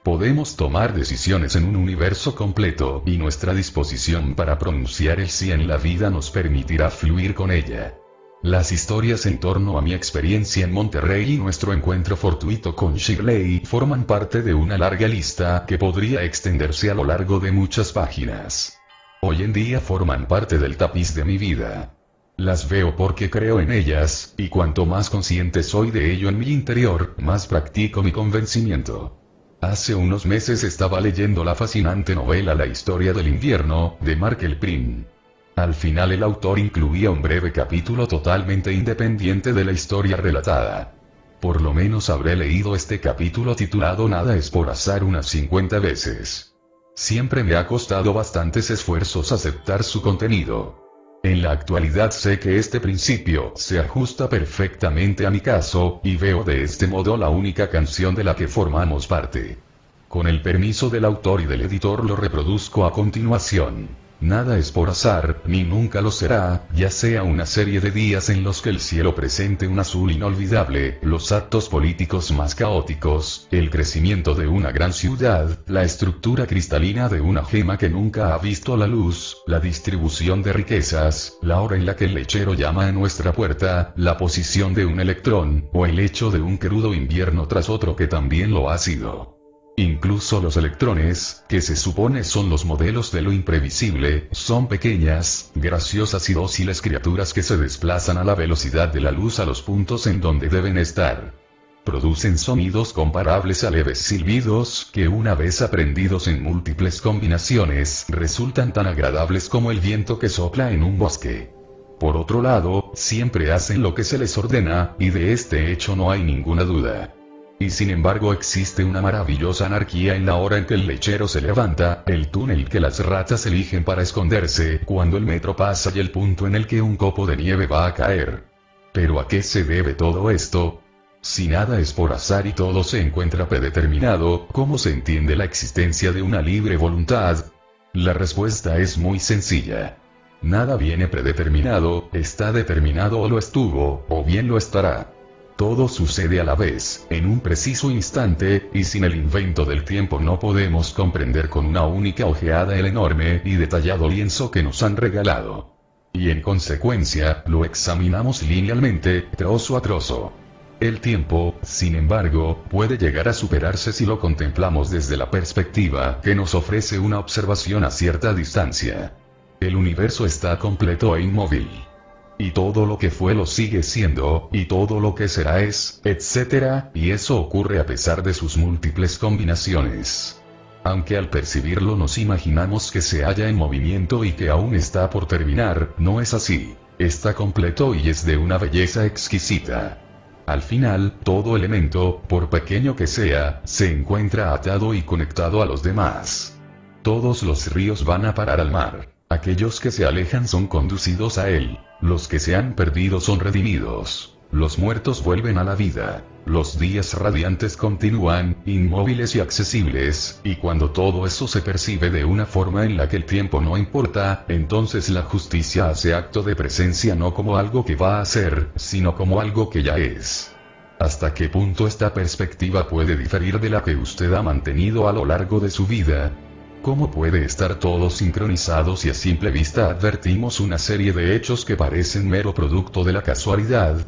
Podemos tomar decisiones en un universo completo, y nuestra disposición para pronunciar el sí en la vida nos permitirá fluir con ella. Las historias en torno a mi experiencia en Monterrey y nuestro encuentro fortuito con Shirley forman parte de una larga lista que podría extenderse a lo largo de muchas páginas. Hoy en día forman parte del tapiz de mi vida. Las veo porque creo en ellas, y cuanto más consciente soy de ello en mi interior, más practico mi convencimiento. Hace unos meses estaba leyendo la fascinante novela La historia del invierno, de Mark Prim. Al final el autor incluía un breve capítulo totalmente independiente de la historia relatada. Por lo menos habré leído este capítulo titulado Nada es por azar unas 50 veces. Siempre me ha costado bastantes esfuerzos aceptar su contenido. En la actualidad sé que este principio se ajusta perfectamente a mi caso, y veo de este modo la única canción de la que formamos parte. Con el permiso del autor y del editor lo reproduzco a continuación. Nada es por azar, ni nunca lo será, ya sea una serie de días en los que el cielo presente un azul inolvidable, los actos políticos más caóticos, el crecimiento de una gran ciudad, la estructura cristalina de una gema que nunca ha visto la luz, la distribución de riquezas, la hora en la que el lechero llama a nuestra puerta, la posición de un electrón, o el hecho de un crudo invierno tras otro que también lo ha sido. Incluso los electrones, que se supone son los modelos de lo imprevisible, son pequeñas, graciosas y dóciles criaturas que se desplazan a la velocidad de la luz a los puntos en donde deben estar. Producen sonidos comparables a leves silbidos, que una vez aprendidos en múltiples combinaciones, resultan tan agradables como el viento que sopla en un bosque. Por otro lado, siempre hacen lo que se les ordena, y de este hecho no hay ninguna duda. Y sin embargo existe una maravillosa anarquía en la hora en que el lechero se levanta, el túnel que las ratas eligen para esconderse, cuando el metro pasa y el punto en el que un copo de nieve va a caer. ¿Pero a qué se debe todo esto? Si nada es por azar y todo se encuentra predeterminado, ¿cómo se entiende la existencia de una libre voluntad? La respuesta es muy sencilla. Nada viene predeterminado, está determinado o lo estuvo, o bien lo estará. Todo sucede a la vez, en un preciso instante, y sin el invento del tiempo no podemos comprender con una única ojeada el enorme y detallado lienzo que nos han regalado. Y en consecuencia, lo examinamos linealmente, trozo a trozo. El tiempo, sin embargo, puede llegar a superarse si lo contemplamos desde la perspectiva que nos ofrece una observación a cierta distancia. El universo está completo e inmóvil. Y todo lo que fue lo sigue siendo, y todo lo que será es, etc., y eso ocurre a pesar de sus múltiples combinaciones. Aunque al percibirlo nos imaginamos que se halla en movimiento y que aún está por terminar, no es así. Está completo y es de una belleza exquisita. Al final, todo elemento, por pequeño que sea, se encuentra atado y conectado a los demás. Todos los ríos van a parar al mar. Aquellos que se alejan son conducidos a él. Los que se han perdido son redimidos. Los muertos vuelven a la vida. Los días radiantes continúan, inmóviles y accesibles, y cuando todo eso se percibe de una forma en la que el tiempo no importa, entonces la justicia hace acto de presencia no como algo que va a ser, sino como algo que ya es. ¿Hasta qué punto esta perspectiva puede diferir de la que usted ha mantenido a lo largo de su vida? ¿Cómo puede estar todo sincronizado si a simple vista advertimos una serie de hechos que parecen mero producto de la casualidad?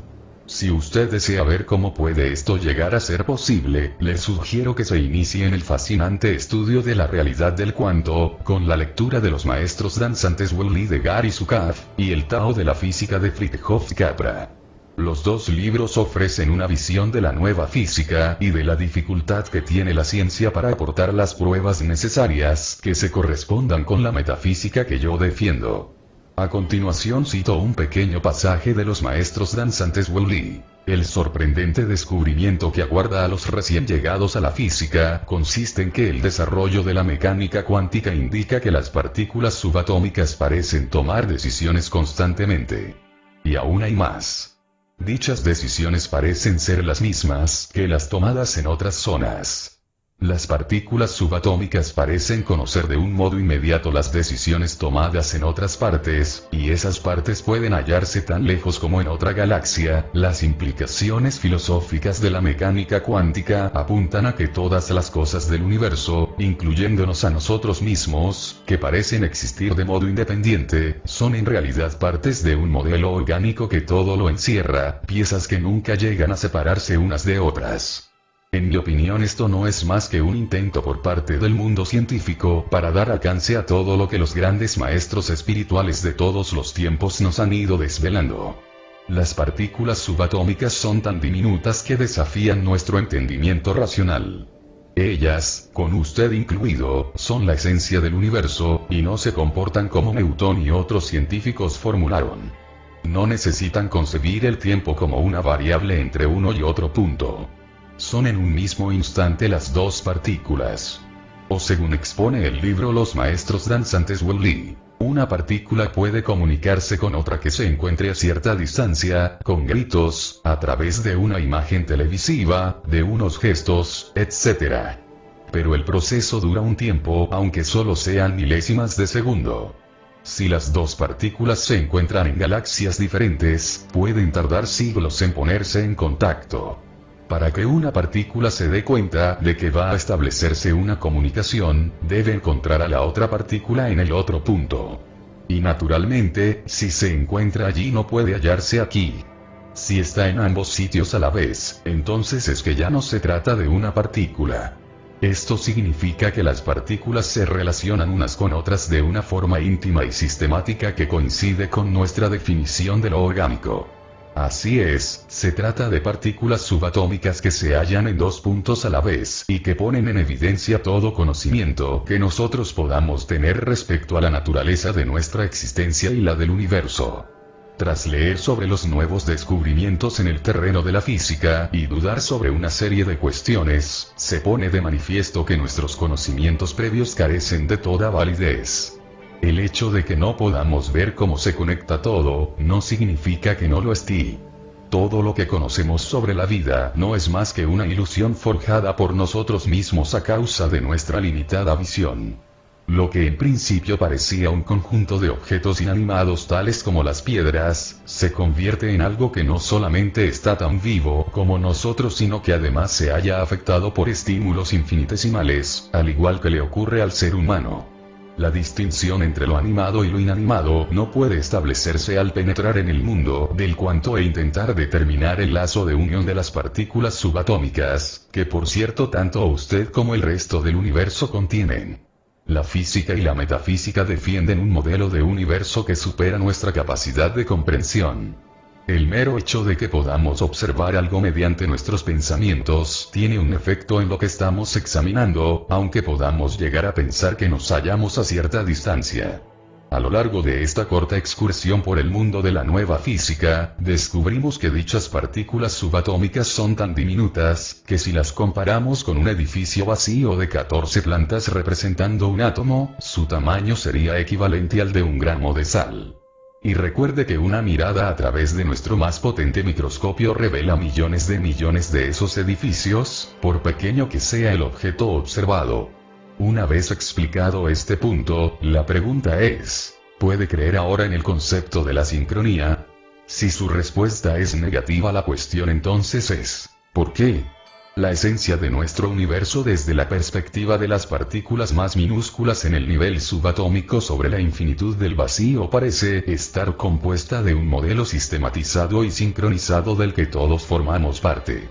Si usted desea ver cómo puede esto llegar a ser posible, le sugiero que se inicie en el fascinante estudio de la realidad del cuanto, con la lectura de los maestros danzantes Wally de Gary Zukav, y el Tao de la física de Fritjof Capra. Los dos libros ofrecen una visión de la nueva física y de la dificultad que tiene la ciencia para aportar las pruebas necesarias que se correspondan con la metafísica que yo defiendo. A continuación cito un pequeño pasaje de los maestros danzantes Wally. El sorprendente descubrimiento que aguarda a los recién llegados a la física consiste en que el desarrollo de la mecánica cuántica indica que las partículas subatómicas parecen tomar decisiones constantemente. Y aún hay más. Dichas decisiones parecen ser las mismas que las tomadas en otras zonas. Las partículas subatómicas parecen conocer de un modo inmediato las decisiones tomadas en otras partes, y esas partes pueden hallarse tan lejos como en otra galaxia. Las implicaciones filosóficas de la mecánica cuántica apuntan a que todas las cosas del universo, incluyéndonos a nosotros mismos, que parecen existir de modo independiente, son en realidad partes de un modelo orgánico que todo lo encierra, piezas que nunca llegan a separarse unas de otras. En mi opinión, esto no es más que un intento por parte del mundo científico para dar alcance a todo lo que los grandes maestros espirituales de todos los tiempos nos han ido desvelando. Las partículas subatómicas son tan diminutas que desafían nuestro entendimiento racional. Ellas, con usted incluido, son la esencia del universo, y no se comportan como Newton y otros científicos formularon. No necesitan concebir el tiempo como una variable entre uno y otro punto. Son en un mismo instante las dos partículas. O según expone el libro Los Maestros Danzantes Wu-Li, una partícula puede comunicarse con otra que se encuentre a cierta distancia, con gritos, a través de una imagen televisiva, de unos gestos, etc. Pero el proceso dura un tiempo, aunque solo sean milésimas de segundo. Si las dos partículas se encuentran en galaxias diferentes, pueden tardar siglos en ponerse en contacto. Para que una partícula se dé cuenta de que va a establecerse una comunicación, debe encontrar a la otra partícula en el otro punto. Y naturalmente, si se encuentra allí no puede hallarse aquí. Si está en ambos sitios a la vez, entonces es que ya no se trata de una partícula. Esto significa que las partículas se relacionan unas con otras de una forma íntima y sistemática que coincide con nuestra definición de lo orgánico. Así es, se trata de partículas subatómicas que se hallan en dos puntos a la vez y que ponen en evidencia todo conocimiento que nosotros podamos tener respecto a la naturaleza de nuestra existencia y la del universo. Tras leer sobre los nuevos descubrimientos en el terreno de la física y dudar sobre una serie de cuestiones, se pone de manifiesto que nuestros conocimientos previos carecen de toda validez. El hecho de que no podamos ver cómo se conecta todo, no significa que no lo esté. Todo lo que conocemos sobre la vida no es más que una ilusión forjada por nosotros mismos a causa de nuestra limitada visión. Lo que en principio parecía un conjunto de objetos inanimados tales como las piedras, se convierte en algo que no solamente está tan vivo como nosotros, sino que además se halla afectado por estímulos infinitesimales, al igual que le ocurre al ser humano. La distinción entre lo animado y lo inanimado no puede establecerse al penetrar en el mundo del cuanto e intentar determinar el lazo de unión de las partículas subatómicas, que por cierto tanto usted como el resto del universo contienen. La física y la metafísica defienden un modelo de universo que supera nuestra capacidad de comprensión. El mero hecho de que podamos observar algo mediante nuestros pensamientos tiene un efecto en lo que estamos examinando, aunque podamos llegar a pensar que nos hallamos a cierta distancia. A lo largo de esta corta excursión por el mundo de la nueva física, descubrimos que dichas partículas subatómicas son tan diminutas, que si las comparamos con un edificio vacío de 14 plantas representando un átomo, su tamaño sería equivalente al de un gramo de sal. Y recuerde que una mirada a través de nuestro más potente microscopio revela millones de esos edificios, por pequeño que sea el objeto observado. Una vez explicado este punto, la pregunta es, ¿puede creer ahora en el concepto de la sincronía? Si su respuesta es negativa, la cuestión entonces es, ¿por qué? La esencia de nuestro universo desde la perspectiva de las partículas más minúsculas en el nivel subatómico sobre la infinitud del vacío parece estar compuesta de un modelo sistematizado y sincronizado del que todos formamos parte.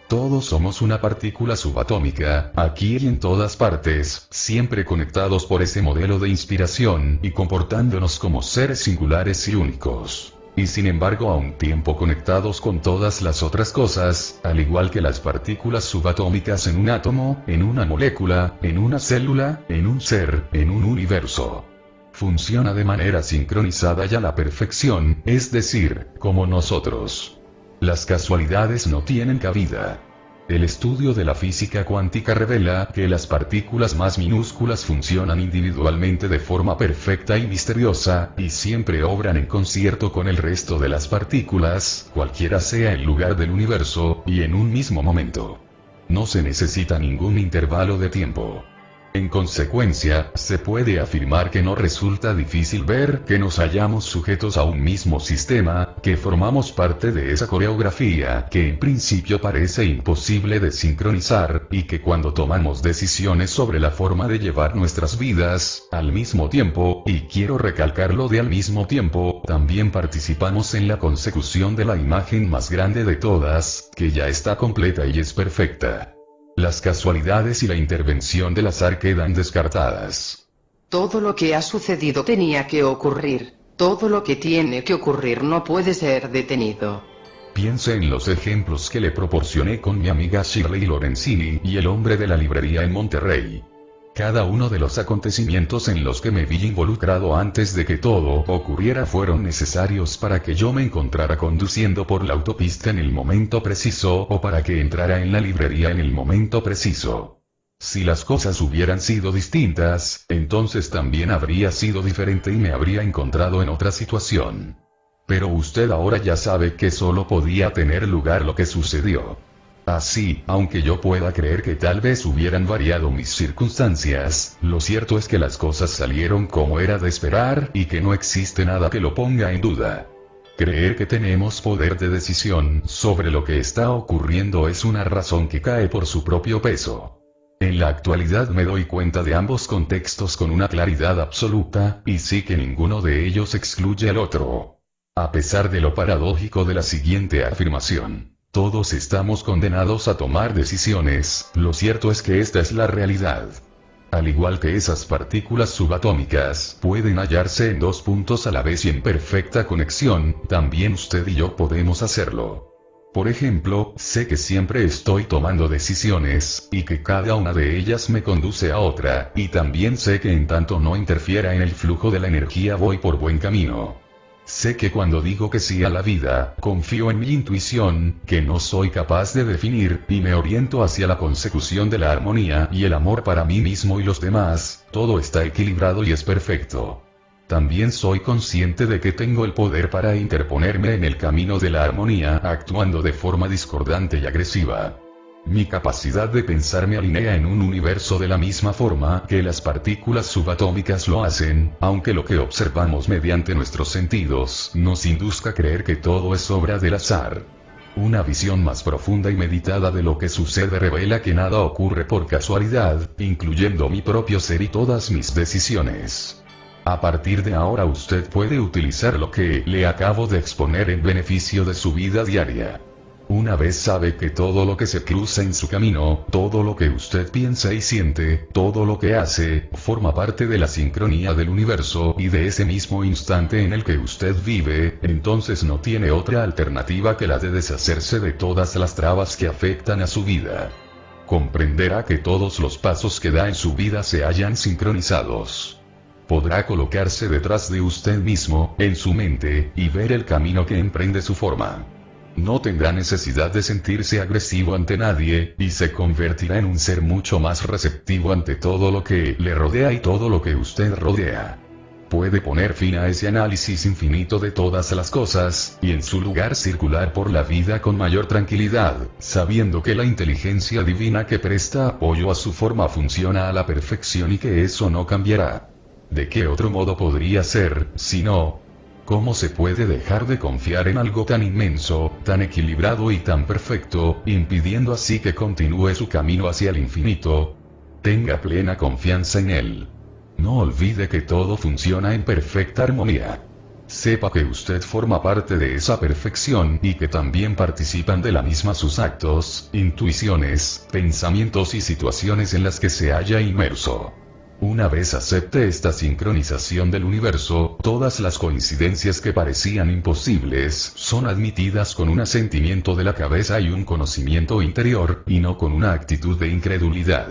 Todos somos una partícula subatómica, aquí y en todas partes, siempre conectados por ese modelo de inspiración y comportándonos como seres singulares y únicos. Y sin embargo a un tiempo conectados con todas las otras cosas, al igual que las partículas subatómicas en un átomo, en una molécula, en una célula, en un ser, en un universo. Funciona de manera sincronizada y a la perfección, es decir, como nosotros. Las casualidades no tienen cabida. El estudio de la física cuántica revela que las partículas más minúsculas funcionan individualmente de forma perfecta y misteriosa, y siempre obran en concierto con el resto de las partículas, cualquiera sea el lugar del universo, y en un mismo momento. No se necesita ningún intervalo de tiempo. En consecuencia, se puede afirmar que no resulta difícil ver que nos hallamos sujetos a un mismo sistema, que formamos parte de esa coreografía que en principio parece imposible de sincronizar, y que cuando tomamos decisiones sobre la forma de llevar nuestras vidas, al mismo tiempo, y quiero recalcarlo de al mismo tiempo, también participamos en la consecución de la imagen más grande de todas, que ya está completa y es perfecta. Las casualidades y la intervención del azar quedan descartadas. Todo lo que ha sucedido tenía que ocurrir. Todo lo que tiene que ocurrir no puede ser detenido. Piense en los ejemplos que le proporcioné con mi amiga Shirley Lorenzini y el hombre de la librería en Monterrey. Cada uno de los acontecimientos en los que me vi involucrado antes de que todo ocurriera fueron necesarios para que yo me encontrara conduciendo por la autopista en el momento preciso o para que entrara en la librería en el momento preciso. Si las cosas hubieran sido distintas, entonces también habría sido diferente y me habría encontrado en otra situación. Pero usted ahora ya sabe que solo podía tener lugar lo que sucedió. Así, aunque yo pueda creer que tal vez hubieran variado mis circunstancias, lo cierto es que las cosas salieron como era de esperar y que no existe nada que lo ponga en duda. Creer que tenemos poder de decisión sobre lo que está ocurriendo es una razón que cae por su propio peso. En la actualidad me doy cuenta de ambos contextos con una claridad absoluta, y sí que ninguno de ellos excluye al otro. A pesar de lo paradójico de la siguiente afirmación. Todos estamos condenados a tomar decisiones, lo cierto es que esta es la realidad. Al igual que esas partículas subatómicas pueden hallarse en dos puntos a la vez y en perfecta conexión, también usted y yo podemos hacerlo. Por ejemplo, sé que siempre estoy tomando decisiones, y que cada una de ellas me conduce a otra, y también sé que en tanto no interfiera en el flujo de la energía voy por buen camino. Sé que cuando digo que sí a la vida, confío en mi intuición, que no soy capaz de definir, y me oriento hacia la consecución de la armonía y el amor para mí mismo y los demás, todo está equilibrado y es perfecto. También soy consciente de que tengo el poder para interponerme en el camino de la armonía actuando de forma discordante y agresiva. Mi capacidad de pensar me alinea en un universo de la misma forma que las partículas subatómicas lo hacen, aunque lo que observamos mediante nuestros sentidos nos induzca a creer que todo es obra del azar. Una visión más profunda y meditada de lo que sucede revela que nada ocurre por casualidad, incluyendo mi propio ser y todas mis decisiones. A partir de ahora usted puede utilizar lo que le acabo de exponer en beneficio de su vida diaria. Una vez sabe que todo lo que se cruza en su camino, todo lo que usted piensa y siente, todo lo que hace, forma parte de la sincronía del universo y de ese mismo instante en el que usted vive, entonces no tiene otra alternativa que la de deshacerse de todas las trabas que afectan a su vida. Comprenderá que todos los pasos que da en su vida se hallan sincronizados. Podrá colocarse detrás de usted mismo, en su mente, y ver el camino que emprende su forma. No tendrá necesidad de sentirse agresivo ante nadie, y se convertirá en un ser mucho más receptivo ante todo lo que le rodea y todo lo que usted rodea. Puede poner fin a ese análisis infinito de todas las cosas, y en su lugar circular por la vida con mayor tranquilidad, sabiendo que la inteligencia divina que presta apoyo a su forma funciona a la perfección y que eso no cambiará. ¿De qué otro modo podría ser, si no? ¿Cómo se puede dejar de confiar en algo tan inmenso, tan equilibrado y tan perfecto, impidiendo así que continúe su camino hacia el infinito? Tenga plena confianza en él. No olvide que todo funciona en perfecta armonía. Sepa que usted forma parte de esa perfección y que también participan de la misma sus actos, intuiciones, pensamientos y situaciones en las que se halla inmerso. Una vez acepte esta sincronización del universo, todas las coincidencias que parecían imposibles son admitidas con un asentimiento de la cabeza y un conocimiento interior, y no con una actitud de incredulidad.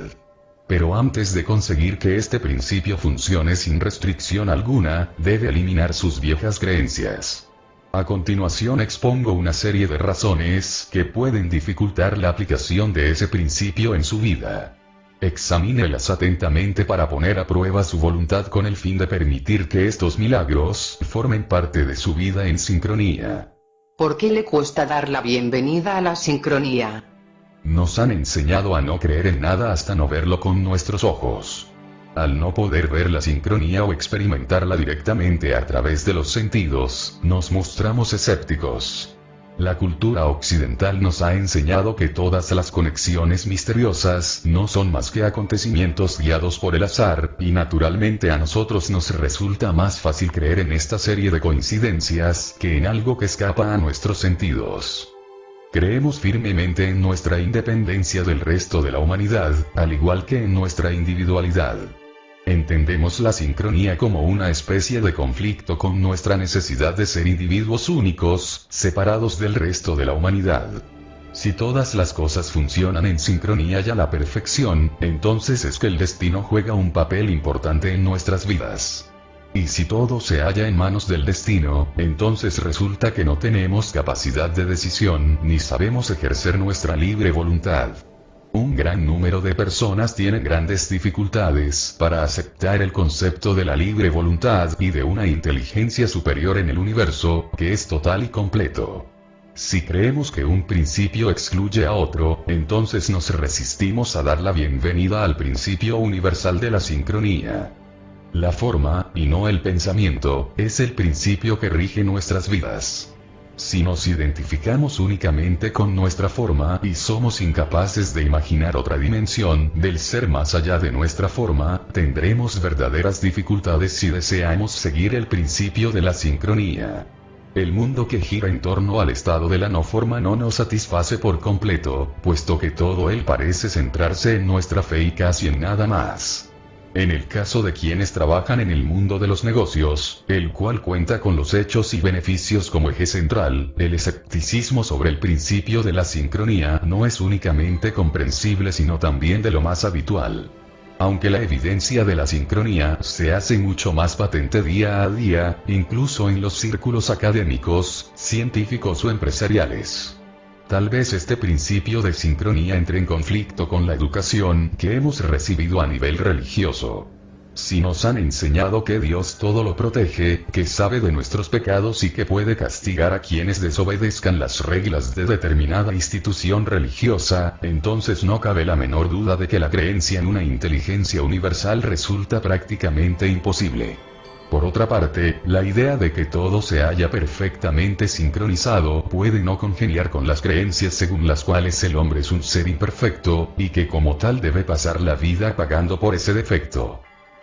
Pero antes de conseguir que este principio funcione sin restricción alguna, debe eliminar sus viejas creencias. A continuación expongo una serie de razones que pueden dificultar la aplicación de ese principio en su vida. Examínelas atentamente para poner a prueba su voluntad con el fin de permitir que estos milagros formen parte de su vida en sincronía. ¿Por qué le cuesta dar la bienvenida a la sincronía? Nos han enseñado a no creer en nada hasta no verlo con nuestros ojos. Al no poder ver la sincronía o experimentarla directamente a través de los sentidos, nos mostramos escépticos. La cultura occidental nos ha enseñado que todas las conexiones misteriosas no son más que acontecimientos guiados por el azar, y naturalmente a nosotros nos resulta más fácil creer en esta serie de coincidencias que en algo que escapa a nuestros sentidos. Creemos firmemente en nuestra independencia del resto de la humanidad, al igual que en nuestra individualidad. Entendemos la sincronía como una especie de conflicto con nuestra necesidad de ser individuos únicos, separados del resto de la humanidad. Si todas las cosas funcionan en sincronía y a la perfección, entonces es que el destino juega un papel importante en nuestras vidas. Y si todo se halla en manos del destino, entonces resulta que no tenemos capacidad de decisión, ni sabemos ejercer nuestra libre voluntad. Un gran número de personas tienen grandes dificultades para aceptar el concepto de la libre voluntad y de una inteligencia superior en el universo, que es total y completo. Si creemos que un principio excluye a otro, entonces nos resistimos a dar la bienvenida al principio universal de la sincronía. La forma, y no el pensamiento, es el principio que rige nuestras vidas. Si nos identificamos únicamente con nuestra forma y somos incapaces de imaginar otra dimensión del ser más allá de nuestra forma, tendremos verdaderas dificultades si deseamos seguir el principio de la sincronía. El mundo que gira en torno al estado de la no forma no nos satisface por completo, puesto que todo él parece centrarse en nuestra fe y casi en nada más. En el caso de quienes trabajan en el mundo de los negocios, el cual cuenta con los hechos y beneficios como eje central, el escepticismo sobre el principio de la sincronía no es únicamente comprensible sino también de lo más habitual. Aunque la evidencia de la sincronía se hace mucho más patente día a día, incluso en los círculos académicos, científicos o empresariales. Tal vez este principio de sincronía entre en conflicto con la educación que hemos recibido a nivel religioso. Si nos han enseñado que Dios todo lo protege, que sabe de nuestros pecados y que puede castigar a quienes desobedezcan las reglas de determinada institución religiosa, entonces no cabe la menor duda de que la creencia en una inteligencia universal resulta prácticamente imposible. Por otra parte, la idea de que todo se halla perfectamente sincronizado puede no congeniar con las creencias según las cuales el hombre es un ser imperfecto, y que como tal debe pasar la vida pagando por ese defecto.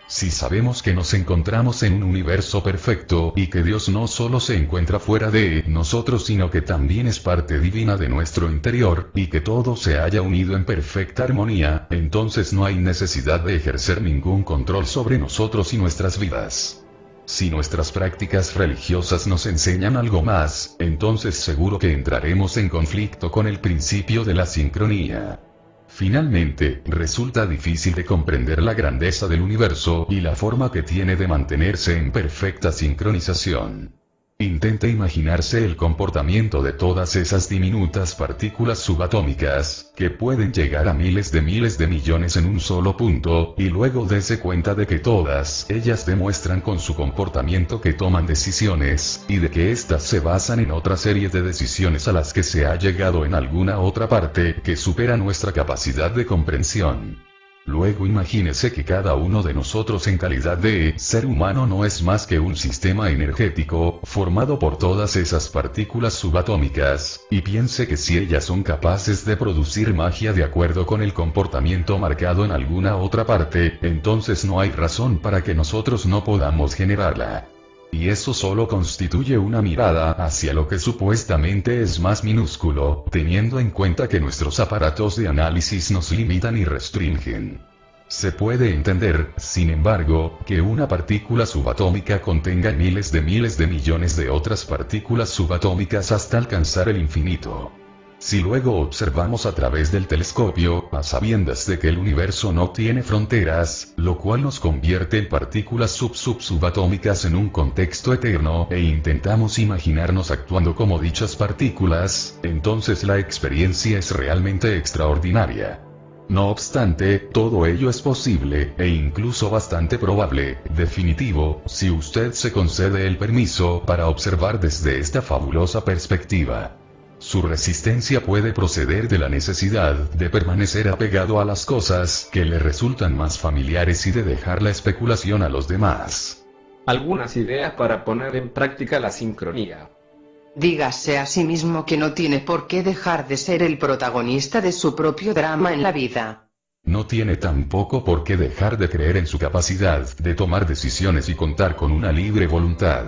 Si sabemos que nos encontramos en un universo perfecto, y que Dios no solo se encuentra fuera de nosotros sino que también es parte divina de nuestro interior, y que todo se haya unido en perfecta armonía, entonces no hay necesidad de ejercer ningún control sobre nosotros y nuestras vidas. Si nuestras prácticas religiosas nos enseñan algo más, entonces seguro que entraremos en conflicto con el principio de la sincronía. Finalmente, resulta difícil de comprender la grandeza del universo y la forma que tiene de mantenerse en perfecta sincronización. Intente imaginarse el comportamiento de todas esas diminutas partículas subatómicas, que pueden llegar a miles de millones en un solo punto, y luego dése cuenta de que todas ellas demuestran con su comportamiento que toman decisiones, y de que éstas se basan en otra serie de decisiones a las que se ha llegado en alguna otra parte que supera nuestra capacidad de comprensión. Luego imagínese que cada uno de nosotros en calidad de ser humano no es más que un sistema energético, formado por todas esas partículas subatómicas, y piense que si ellas son capaces de producir magia de acuerdo con el comportamiento marcado en alguna otra parte, entonces no hay razón para que nosotros no podamos generarla. Y eso solo constituye una mirada hacia lo que supuestamente es más minúsculo, teniendo en cuenta que nuestros aparatos de análisis nos limitan y restringen. Se puede entender, sin embargo, que una partícula subatómica contenga miles de millones de otras partículas subatómicas hasta alcanzar el infinito. Si luego observamos a través del telescopio, a sabiendas de que el universo no tiene fronteras, lo cual nos convierte en partículas subatómicas en un contexto eterno, e intentamos imaginarnos actuando como dichas partículas, entonces la experiencia es realmente extraordinaria. No obstante, todo ello es posible, e incluso bastante probable, definitivo, si usted se concede el permiso para observar desde esta fabulosa perspectiva. Su resistencia puede proceder de la necesidad de permanecer apegado a las cosas que le resultan más familiares y de dejar la especulación a los demás. Algunas ideas para poner en práctica la sincronía. Dígase a sí mismo que no tiene por qué dejar de ser el protagonista de su propio drama en la vida. No tiene tampoco por qué dejar de creer en su capacidad de tomar decisiones y contar con una libre voluntad.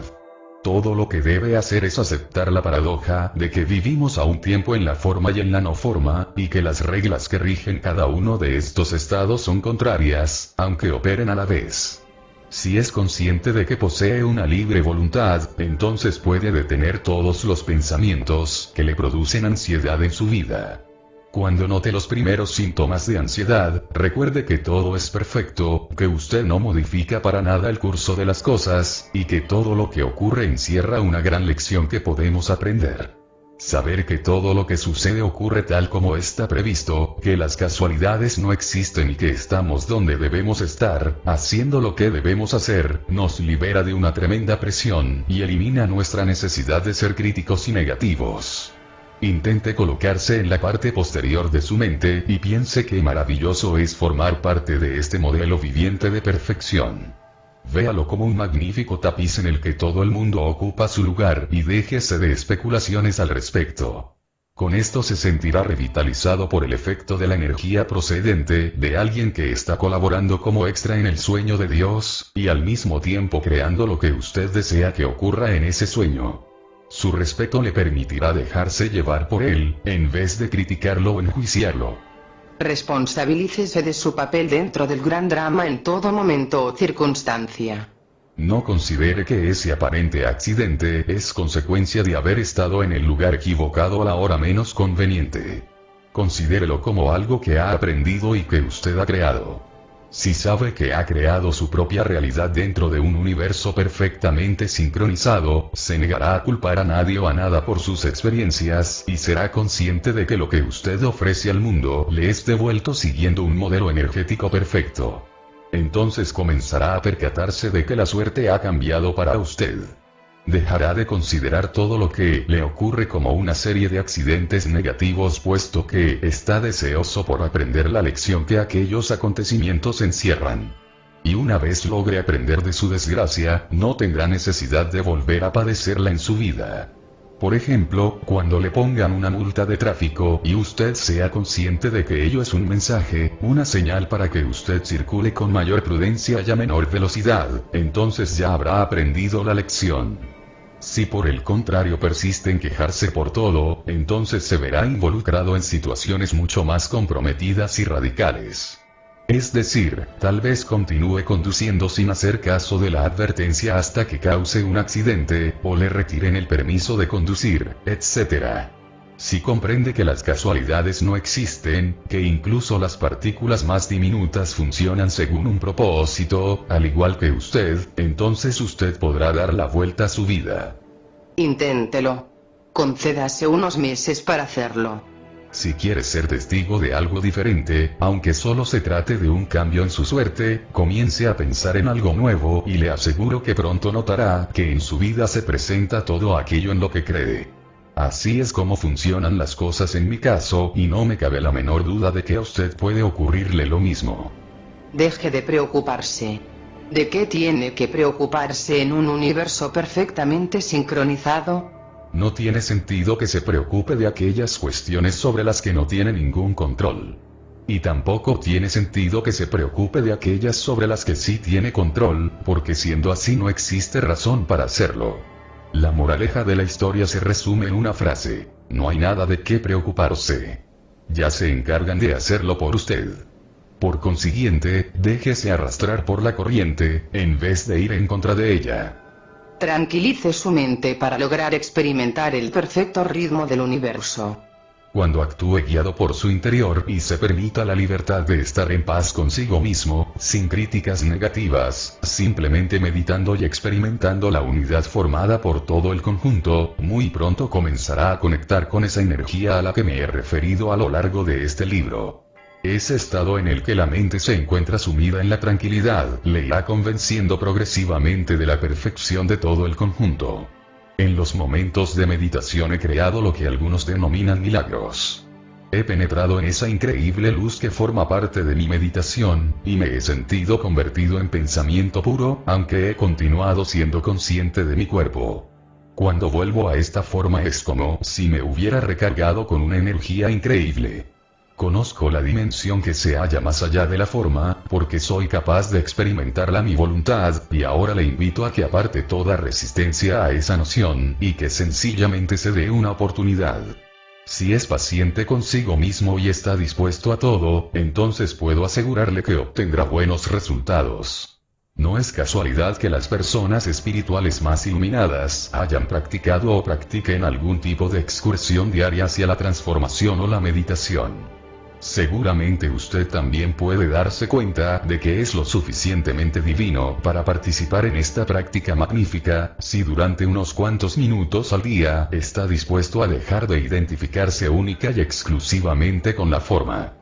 Todo lo que debe hacer es aceptar la paradoja de que vivimos a un tiempo en la forma y en la no forma, y que las reglas que rigen cada uno de estos estados son contrarias, aunque operen a la vez. Si es consciente de que posee una libre voluntad, entonces puede detener todos los pensamientos que le producen ansiedad en su vida. Cuando note los primeros síntomas de ansiedad, recuerde que todo es perfecto, que usted no modifica para nada el curso de las cosas, y que todo lo que ocurre encierra una gran lección que podemos aprender. Saber que todo lo que sucede ocurre tal como está previsto, que las casualidades no existen y que estamos donde debemos estar, haciendo lo que debemos hacer, nos libera de una tremenda presión, y elimina nuestra necesidad de ser críticos y negativos. Intente colocarse en la parte posterior de su mente y piense qué maravilloso es formar parte de este modelo viviente de perfección. Véalo como un magnífico tapiz en el que todo el mundo ocupa su lugar y déjese de especulaciones al respecto. Con esto se sentirá revitalizado por el efecto de la energía procedente de alguien que está colaborando como extra en el sueño de Dios, y al mismo tiempo creando lo que usted desea que ocurra en ese sueño. Su respeto le permitirá dejarse llevar por él, en vez de criticarlo o enjuiciarlo. Responsabilícese de su papel dentro del gran drama en todo momento o circunstancia. No considere que ese aparente accidente es consecuencia de haber estado en el lugar equivocado a la hora menos conveniente. Considérelo como algo que ha aprendido y que usted ha creado. Si sabe que ha creado su propia realidad dentro de un universo perfectamente sincronizado, se negará a culpar a nadie o a nada por sus experiencias, y será consciente de que lo que usted ofrece al mundo le es devuelto siguiendo un modelo energético perfecto. Entonces comenzará a percatarse de que la suerte ha cambiado para usted. Dejará de considerar todo lo que le ocurre como una serie de accidentes negativos, puesto que está deseoso por aprender la lección que aquellos acontecimientos encierran. Y una vez logre aprender de su desgracia, no tendrá necesidad de volver a padecerla en su vida. Por ejemplo, cuando le pongan una multa de tráfico y usted sea consciente de que ello es un mensaje, una señal para que usted circule con mayor prudencia y a menor velocidad, entonces ya habrá aprendido la lección. Si por el contrario persiste en quejarse por todo, entonces se verá involucrado en situaciones mucho más comprometidas y radicales. Es decir, tal vez continúe conduciendo sin hacer caso de la advertencia hasta que cause un accidente, o le retiren el permiso de conducir, etc. Si comprende que las casualidades no existen, que incluso las partículas más diminutas funcionan según un propósito, al igual que usted, entonces usted podrá dar la vuelta a su vida. Inténtelo. Concédase unos meses para hacerlo. Si quiere ser testigo de algo diferente, aunque solo se trate de un cambio en su suerte, comience a pensar en algo nuevo y le aseguro que pronto notará que en su vida se presenta todo aquello en lo que cree. Así es como funcionan las cosas en mi caso, y no me cabe la menor duda de que a usted puede ocurrirle lo mismo. Deje de preocuparse. ¿De qué tiene que preocuparse en un universo perfectamente sincronizado? No tiene sentido que se preocupe de aquellas cuestiones sobre las que no tiene ningún control. Y tampoco tiene sentido que se preocupe de aquellas sobre las que sí tiene control, porque siendo así no existe razón para hacerlo. La moraleja de la historia se resume en una frase: no hay nada de qué preocuparse. Ya se encargan de hacerlo por usted. Por consiguiente, déjese arrastrar por la corriente, en vez de ir en contra de ella. Tranquilice su mente para lograr experimentar el perfecto ritmo del universo. Cuando actúe guiado por su interior y se permita la libertad de estar en paz consigo mismo, sin críticas negativas, simplemente meditando y experimentando la unidad formada por todo el conjunto, muy pronto comenzará a conectar con esa energía a la que me he referido a lo largo de este libro. Ese estado en el que la mente se encuentra sumida en la tranquilidad, le irá convenciendo progresivamente de la perfección de todo el conjunto. En los momentos de meditación he creado lo que algunos denominan milagros. He penetrado en esa increíble luz que forma parte de mi meditación, y me he sentido convertido en pensamiento puro, aunque he continuado siendo consciente de mi cuerpo. Cuando vuelvo a esta forma es como si me hubiera recargado con una energía increíble. Conozco la dimensión que se halla más allá de la forma, porque soy capaz de experimentarla a mi voluntad, y ahora le invito a que aparte toda resistencia a esa noción, y que sencillamente se dé una oportunidad. Si es paciente consigo mismo y está dispuesto a todo, entonces puedo asegurarle que obtendrá buenos resultados. No es casualidad que las personas espirituales más iluminadas hayan practicado o practiquen algún tipo de excursión diaria hacia la transformación o la meditación. Seguramente usted también puede darse cuenta de que es lo suficientemente divino para participar en esta práctica magnífica, si durante unos cuantos minutos al día está dispuesto a dejar de identificarse única y exclusivamente con la forma.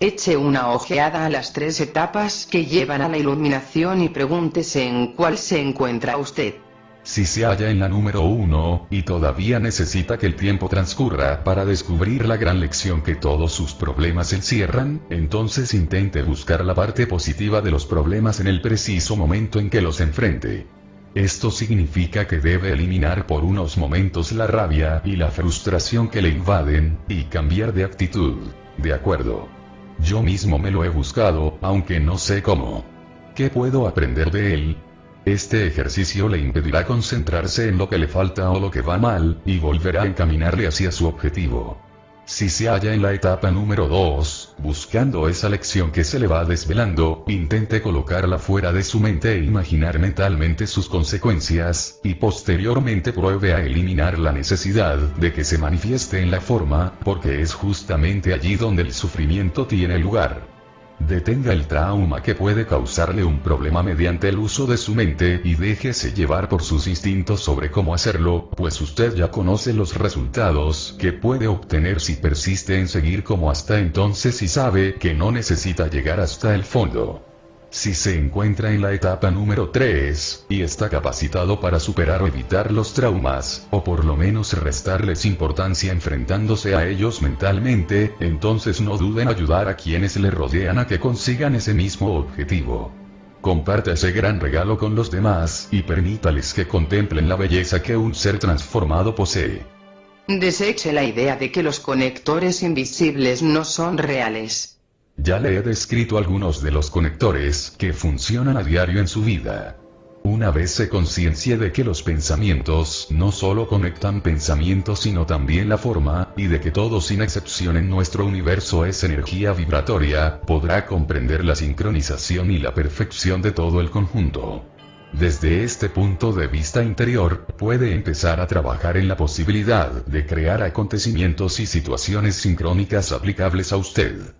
Eche una ojeada a las 3 etapas que llevan a la iluminación y pregúntese en cuál se encuentra usted. Si se halla en la número 1, y todavía necesita que el tiempo transcurra para descubrir la gran lección que todos sus problemas encierran, entonces intente buscar la parte positiva de los problemas en el preciso momento en que los enfrente. Esto significa que debe eliminar por unos momentos la rabia y la frustración que le invaden, y cambiar de actitud. ¿De acuerdo? Yo mismo me lo he buscado, aunque no sé cómo. ¿Qué puedo aprender de él? Este ejercicio le impedirá concentrarse en lo que le falta o lo que va mal, y volverá a encaminarle hacia su objetivo. Si se halla en la etapa número 2, buscando esa lección que se le va desvelando, intente colocarla fuera de su mente e imaginar mentalmente sus consecuencias, y posteriormente pruebe a eliminar la necesidad de que se manifieste en la forma, porque es justamente allí donde el sufrimiento tiene lugar. Detenga el trauma que puede causarle un problema mediante el uso de su mente y déjese llevar por sus instintos sobre cómo hacerlo, pues usted ya conoce los resultados que puede obtener si persiste en seguir como hasta entonces y sabe que no necesita llegar hasta el fondo. Si se encuentra en la etapa número 3, y está capacitado para superar o evitar los traumas, o por lo menos restarles importancia enfrentándose a ellos mentalmente, entonces no dude en ayudar a quienes le rodean a que consigan ese mismo objetivo. Comparta ese gran regalo con los demás, y permítales que contemplen la belleza que un ser transformado posee. Deseche la idea de que los conectores invisibles no son reales. Ya le he descrito algunos de los conectores que funcionan a diario en su vida. Una vez se conciencie de que los pensamientos no solo conectan pensamientos sino también la forma, y de que todo sin excepción en nuestro universo es energía vibratoria, podrá comprender la sincronización y la perfección de todo el conjunto. Desde este punto de vista interior, puede empezar a trabajar en la posibilidad de crear acontecimientos y situaciones sincrónicas aplicables a usted.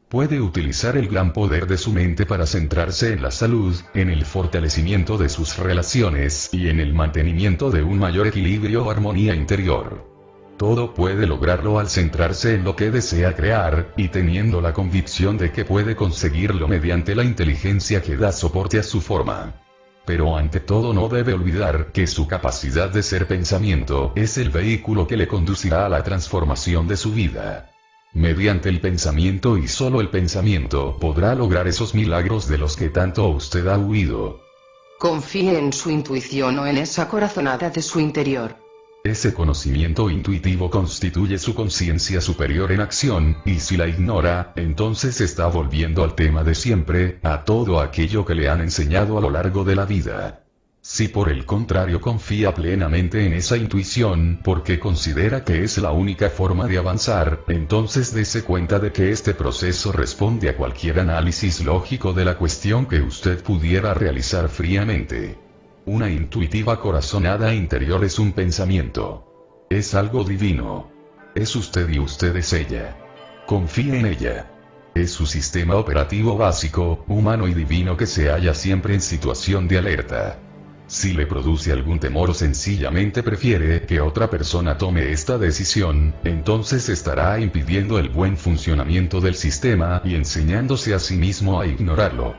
Puede utilizar el gran poder de su mente para centrarse en la salud, en el fortalecimiento de sus relaciones y en el mantenimiento de un mayor equilibrio o armonía interior. Todo puede lograrlo al centrarse en lo que desea crear, y teniendo la convicción de que puede conseguirlo mediante la inteligencia que da soporte a su forma. Pero ante todo no debe olvidar que su capacidad de ser pensamiento es el vehículo que le conducirá a la transformación de su vida. Mediante el pensamiento y solo el pensamiento podrá lograr esos milagros de los que tanto usted ha huido. Confíe en su intuición o en esa corazonada de su interior. Ese conocimiento intuitivo constituye su conciencia superior en acción, y si la ignora, entonces está volviendo al tema de siempre, a todo aquello que le han enseñado a lo largo de la vida. Si por el contrario confía plenamente en esa intuición, porque considera que es la única forma de avanzar, entonces dése cuenta de que este proceso responde a cualquier análisis lógico de la cuestión que usted pudiera realizar fríamente. Una intuitiva corazonada interior es un pensamiento. Es algo divino. Es usted y usted es ella. Confíe en ella. Es su sistema operativo básico, humano y divino que se halla siempre en situación de alerta. Si le produce algún temor o sencillamente prefiere que otra persona tome esta decisión, entonces estará impidiendo el buen funcionamiento del sistema y enseñándose a sí mismo a ignorarlo.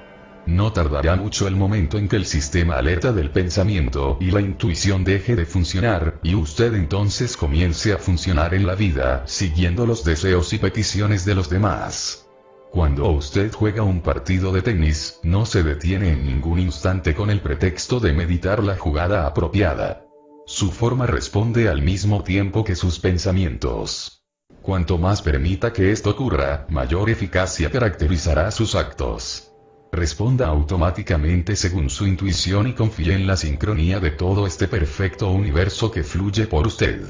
No tardará mucho el momento en que el sistema alerta del pensamiento y la intuición deje de funcionar, y usted entonces comience a funcionar en la vida, siguiendo los deseos y peticiones de los demás. Cuando usted juega un partido de tenis, no se detiene en ningún instante con el pretexto de meditar la jugada apropiada. Su forma responde al mismo tiempo que sus pensamientos. Cuanto más permita que esto ocurra, mayor eficacia caracterizará sus actos. Responda automáticamente según su intuición y confíe en la sincronía de todo este perfecto universo que fluye por usted.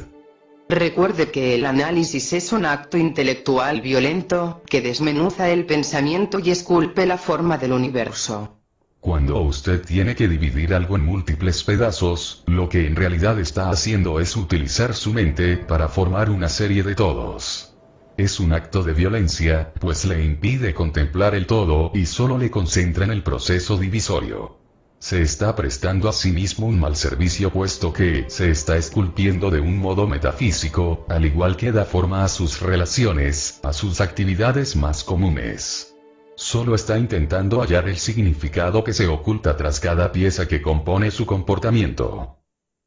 Recuerde que el análisis es un acto intelectual violento, que desmenuza el pensamiento y esculpe la forma del universo. Cuando usted tiene que dividir algo en múltiples pedazos, lo que en realidad está haciendo es utilizar su mente para formar una serie de todos. Es un acto de violencia, pues le impide contemplar el todo y solo le concentra en el proceso divisorio. Se está prestando a sí mismo un mal servicio puesto que se está esculpiendo de un modo metafísico, al igual que da forma a sus relaciones, a sus actividades más comunes. Solo está intentando hallar el significado que se oculta tras cada pieza que compone su comportamiento.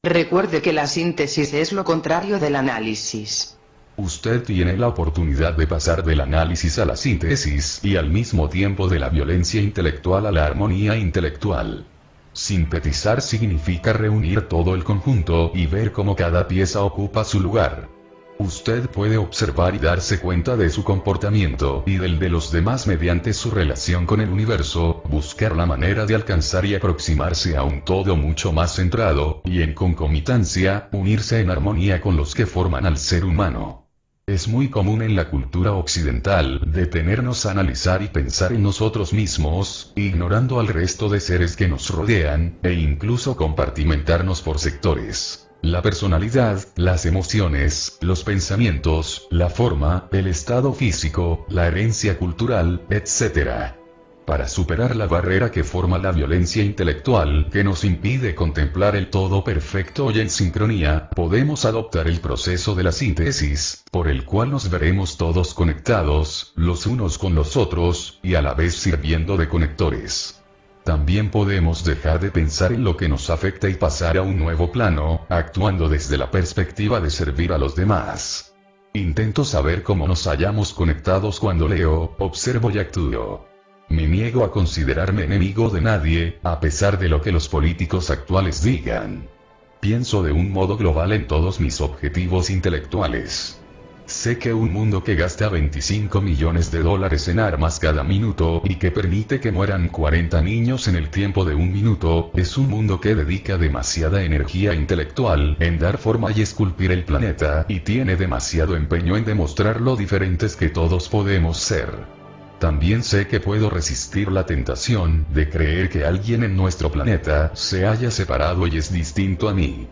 Recuerde que la síntesis es lo contrario del análisis. Usted tiene la oportunidad de pasar del análisis a la síntesis y al mismo tiempo de la violencia intelectual a la armonía intelectual. Sintetizar significa reunir todo el conjunto y ver cómo cada pieza ocupa su lugar. Usted puede observar y darse cuenta de su comportamiento y del de los demás mediante su relación con el universo, buscar la manera de alcanzar y aproximarse a un todo mucho más centrado, y en concomitancia, unirse en armonía con los que forman al ser humano. Es muy común en la cultura occidental detenernos a analizar y pensar en nosotros mismos, ignorando al resto de seres que nos rodean, e incluso compartimentarnos por sectores: la personalidad, las emociones, los pensamientos, la forma, el estado físico, la herencia cultural, etc. Para superar la barrera que forma la violencia intelectual, que nos impide contemplar el todo perfecto y en sincronía, podemos adoptar el proceso de la síntesis, por el cual nos veremos todos conectados, los unos con los otros, y a la vez sirviendo de conectores. También podemos dejar de pensar en lo que nos afecta y pasar a un nuevo plano, actuando desde la perspectiva de servir a los demás. Intento saber cómo nos hallamos conectados cuando leo, observo y actúo. Me niego a considerarme enemigo de nadie, a pesar de lo que los políticos actuales digan. Pienso de un modo global en todos mis objetivos intelectuales. Sé que un mundo que gasta 25 millones de dólares en armas cada minuto y que permite que mueran 40 niños en el tiempo de un minuto, es un mundo que dedica demasiada energía intelectual en dar forma y esculpir el planeta, y tiene demasiado empeño en demostrar lo diferentes que todos podemos ser. También sé que puedo resistir la tentación de creer que alguien en nuestro planeta se haya separado y es distinto a mí.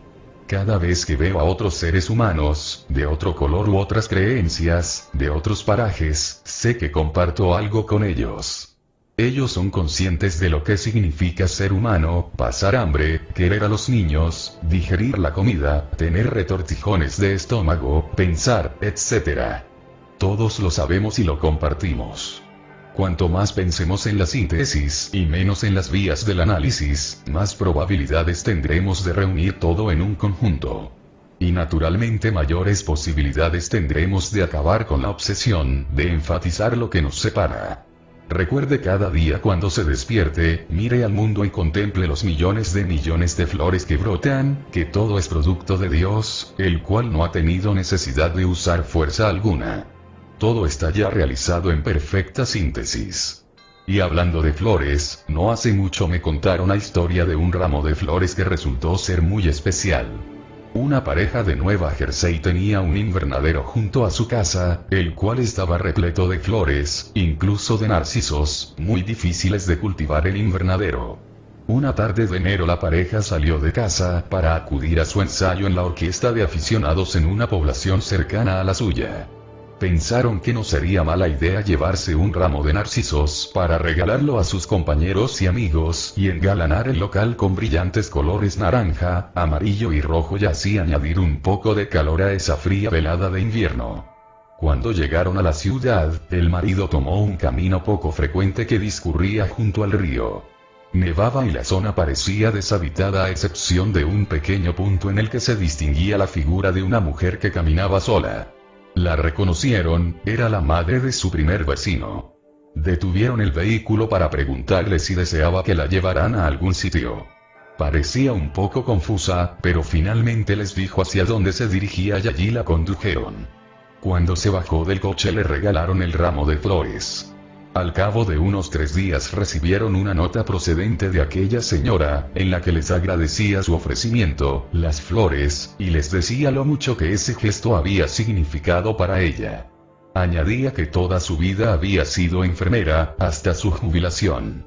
Cada vez que veo a otros seres humanos, de otro color u otras creencias, de otros parajes, sé que comparto algo con ellos. Ellos son conscientes de lo que significa ser humano, pasar hambre, querer a los niños, digerir la comida, tener retortijones de estómago, pensar, etc. Todos lo sabemos y lo compartimos. Cuanto más pensemos en la síntesis y menos en las vías del análisis, más probabilidades tendremos de reunir todo en un conjunto. Y naturalmente mayores posibilidades tendremos de acabar con la obsesión de enfatizar lo que nos separa. Recuerde cada día cuando se despierte, mire al mundo y contemple los millones de flores que brotan, que todo es producto de Dios, el cual no ha tenido necesidad de usar fuerza alguna. Todo está ya realizado en perfecta síntesis. Y hablando de flores, no hace mucho me contaron la historia de un ramo de flores que resultó ser muy especial. Una pareja de Nueva Jersey tenía un invernadero junto a su casa, el cual estaba repleto de flores, incluso de narcisos, muy difíciles de cultivar en invernadero. Una tarde de enero la pareja salió de casa para acudir a su ensayo en la orquesta de aficionados en una población cercana a la suya. Pensaron que no sería mala idea llevarse un ramo de narcisos para regalarlo a sus compañeros y amigos y engalanar el local con brillantes colores naranja, amarillo y rojo y así añadir un poco de calor a esa fría velada de invierno. Cuando llegaron a la ciudad, el marido tomó un camino poco frecuente que discurría junto al río. Nevaba y la zona parecía deshabitada a excepción de un pequeño punto en el que se distinguía la figura de una mujer que caminaba sola. La reconocieron, era la madre de su primer vecino. Detuvieron el vehículo para preguntarle si deseaba que la llevaran a algún sitio. Parecía un poco confusa, pero finalmente les dijo hacia dónde se dirigía y allí la condujeron. Cuando se bajó del coche le regalaron el ramo de flores. Al cabo de unos 3 días recibieron una nota procedente de aquella señora, en la que les agradecía su ofrecimiento, las flores, y les decía lo mucho que ese gesto había significado para ella. Añadía que toda su vida había sido enfermera, hasta su jubilación.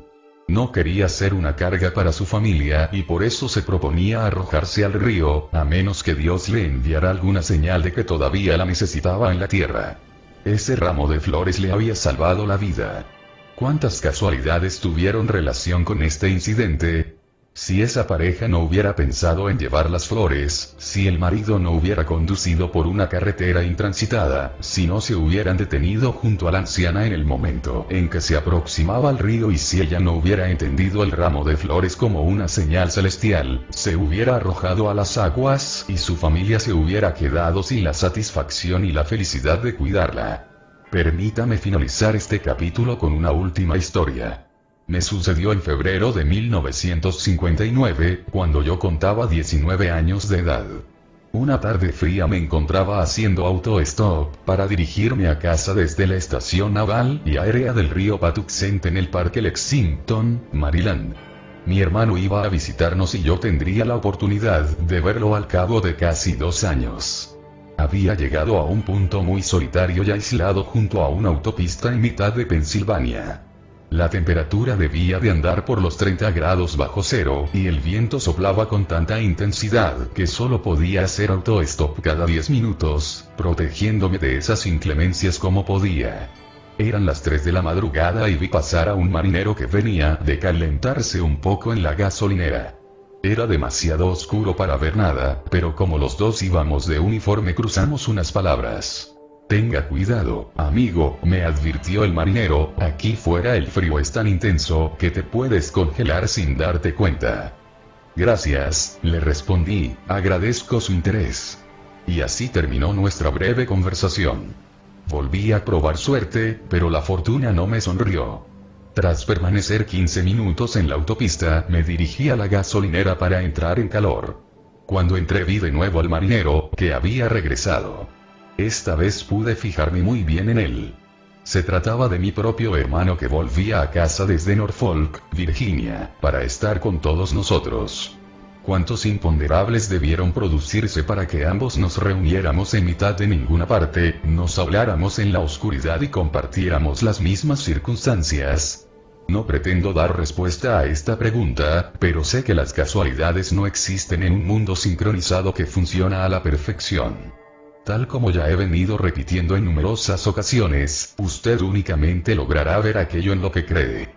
No quería ser una carga para su familia y por eso se proponía arrojarse al río, a menos que Dios le enviara alguna señal de que todavía la necesitaba en la tierra. Ese ramo de flores le había salvado la vida. ¿Cuántas casualidades tuvieron relación con este incidente? Si esa pareja no hubiera pensado en llevar las flores, si el marido no hubiera conducido por una carretera intransitada, si no se hubieran detenido junto a la anciana en el momento en que se aproximaba al río y si ella no hubiera entendido el ramo de flores como una señal celestial, se hubiera arrojado a las aguas y su familia se hubiera quedado sin la satisfacción y la felicidad de cuidarla. Permítame finalizar este capítulo con una última historia. Me sucedió en febrero de 1959, cuando yo contaba 19 años de edad. Una tarde fría me encontraba haciendo autostop para dirigirme a casa desde la estación naval y aérea del río Patuxent en el Parque Lexington, Maryland. Mi hermano iba a visitarnos y yo tendría la oportunidad de verlo al cabo de casi 2 años. Había llegado a un punto muy solitario y aislado junto a una autopista en mitad de Pensilvania. La temperatura debía de andar por los 30 grados bajo cero, y el viento soplaba con tanta intensidad que solo podía hacer autostop cada 10 minutos, protegiéndome de esas inclemencias como podía. Eran las 3 de la madrugada y vi pasar a un marinero que venía de calentarse un poco en la gasolinera. Era demasiado oscuro para ver nada, pero como los dos íbamos de uniforme cruzamos unas palabras. Tenga cuidado, amigo, me advirtió el marinero, aquí fuera el frío es tan intenso que te puedes congelar sin darte cuenta. Gracias, le respondí, agradezco su interés. Y así terminó nuestra breve conversación. Volví a probar suerte, pero la fortuna no me sonrió. Tras permanecer 15 minutos en la autopista, me dirigí a la gasolinera para entrar en calor. Cuando entré vi de nuevo al marinero, que había regresado. Esta vez pude fijarme muy bien en él. Se trataba de mi propio hermano que volvía a casa desde Norfolk, Virginia, para estar con todos nosotros. Cuántos imponderables debieron producirse para que ambos nos reuniéramos en mitad de ninguna parte, nos habláramos en la oscuridad y compartiéramos las mismas circunstancias. No pretendo dar respuesta a esta pregunta, pero sé que las casualidades no existen en un mundo sincronizado que funciona a la perfección. Tal como ya he venido repitiendo en numerosas ocasiones, usted únicamente logrará ver aquello en lo que cree.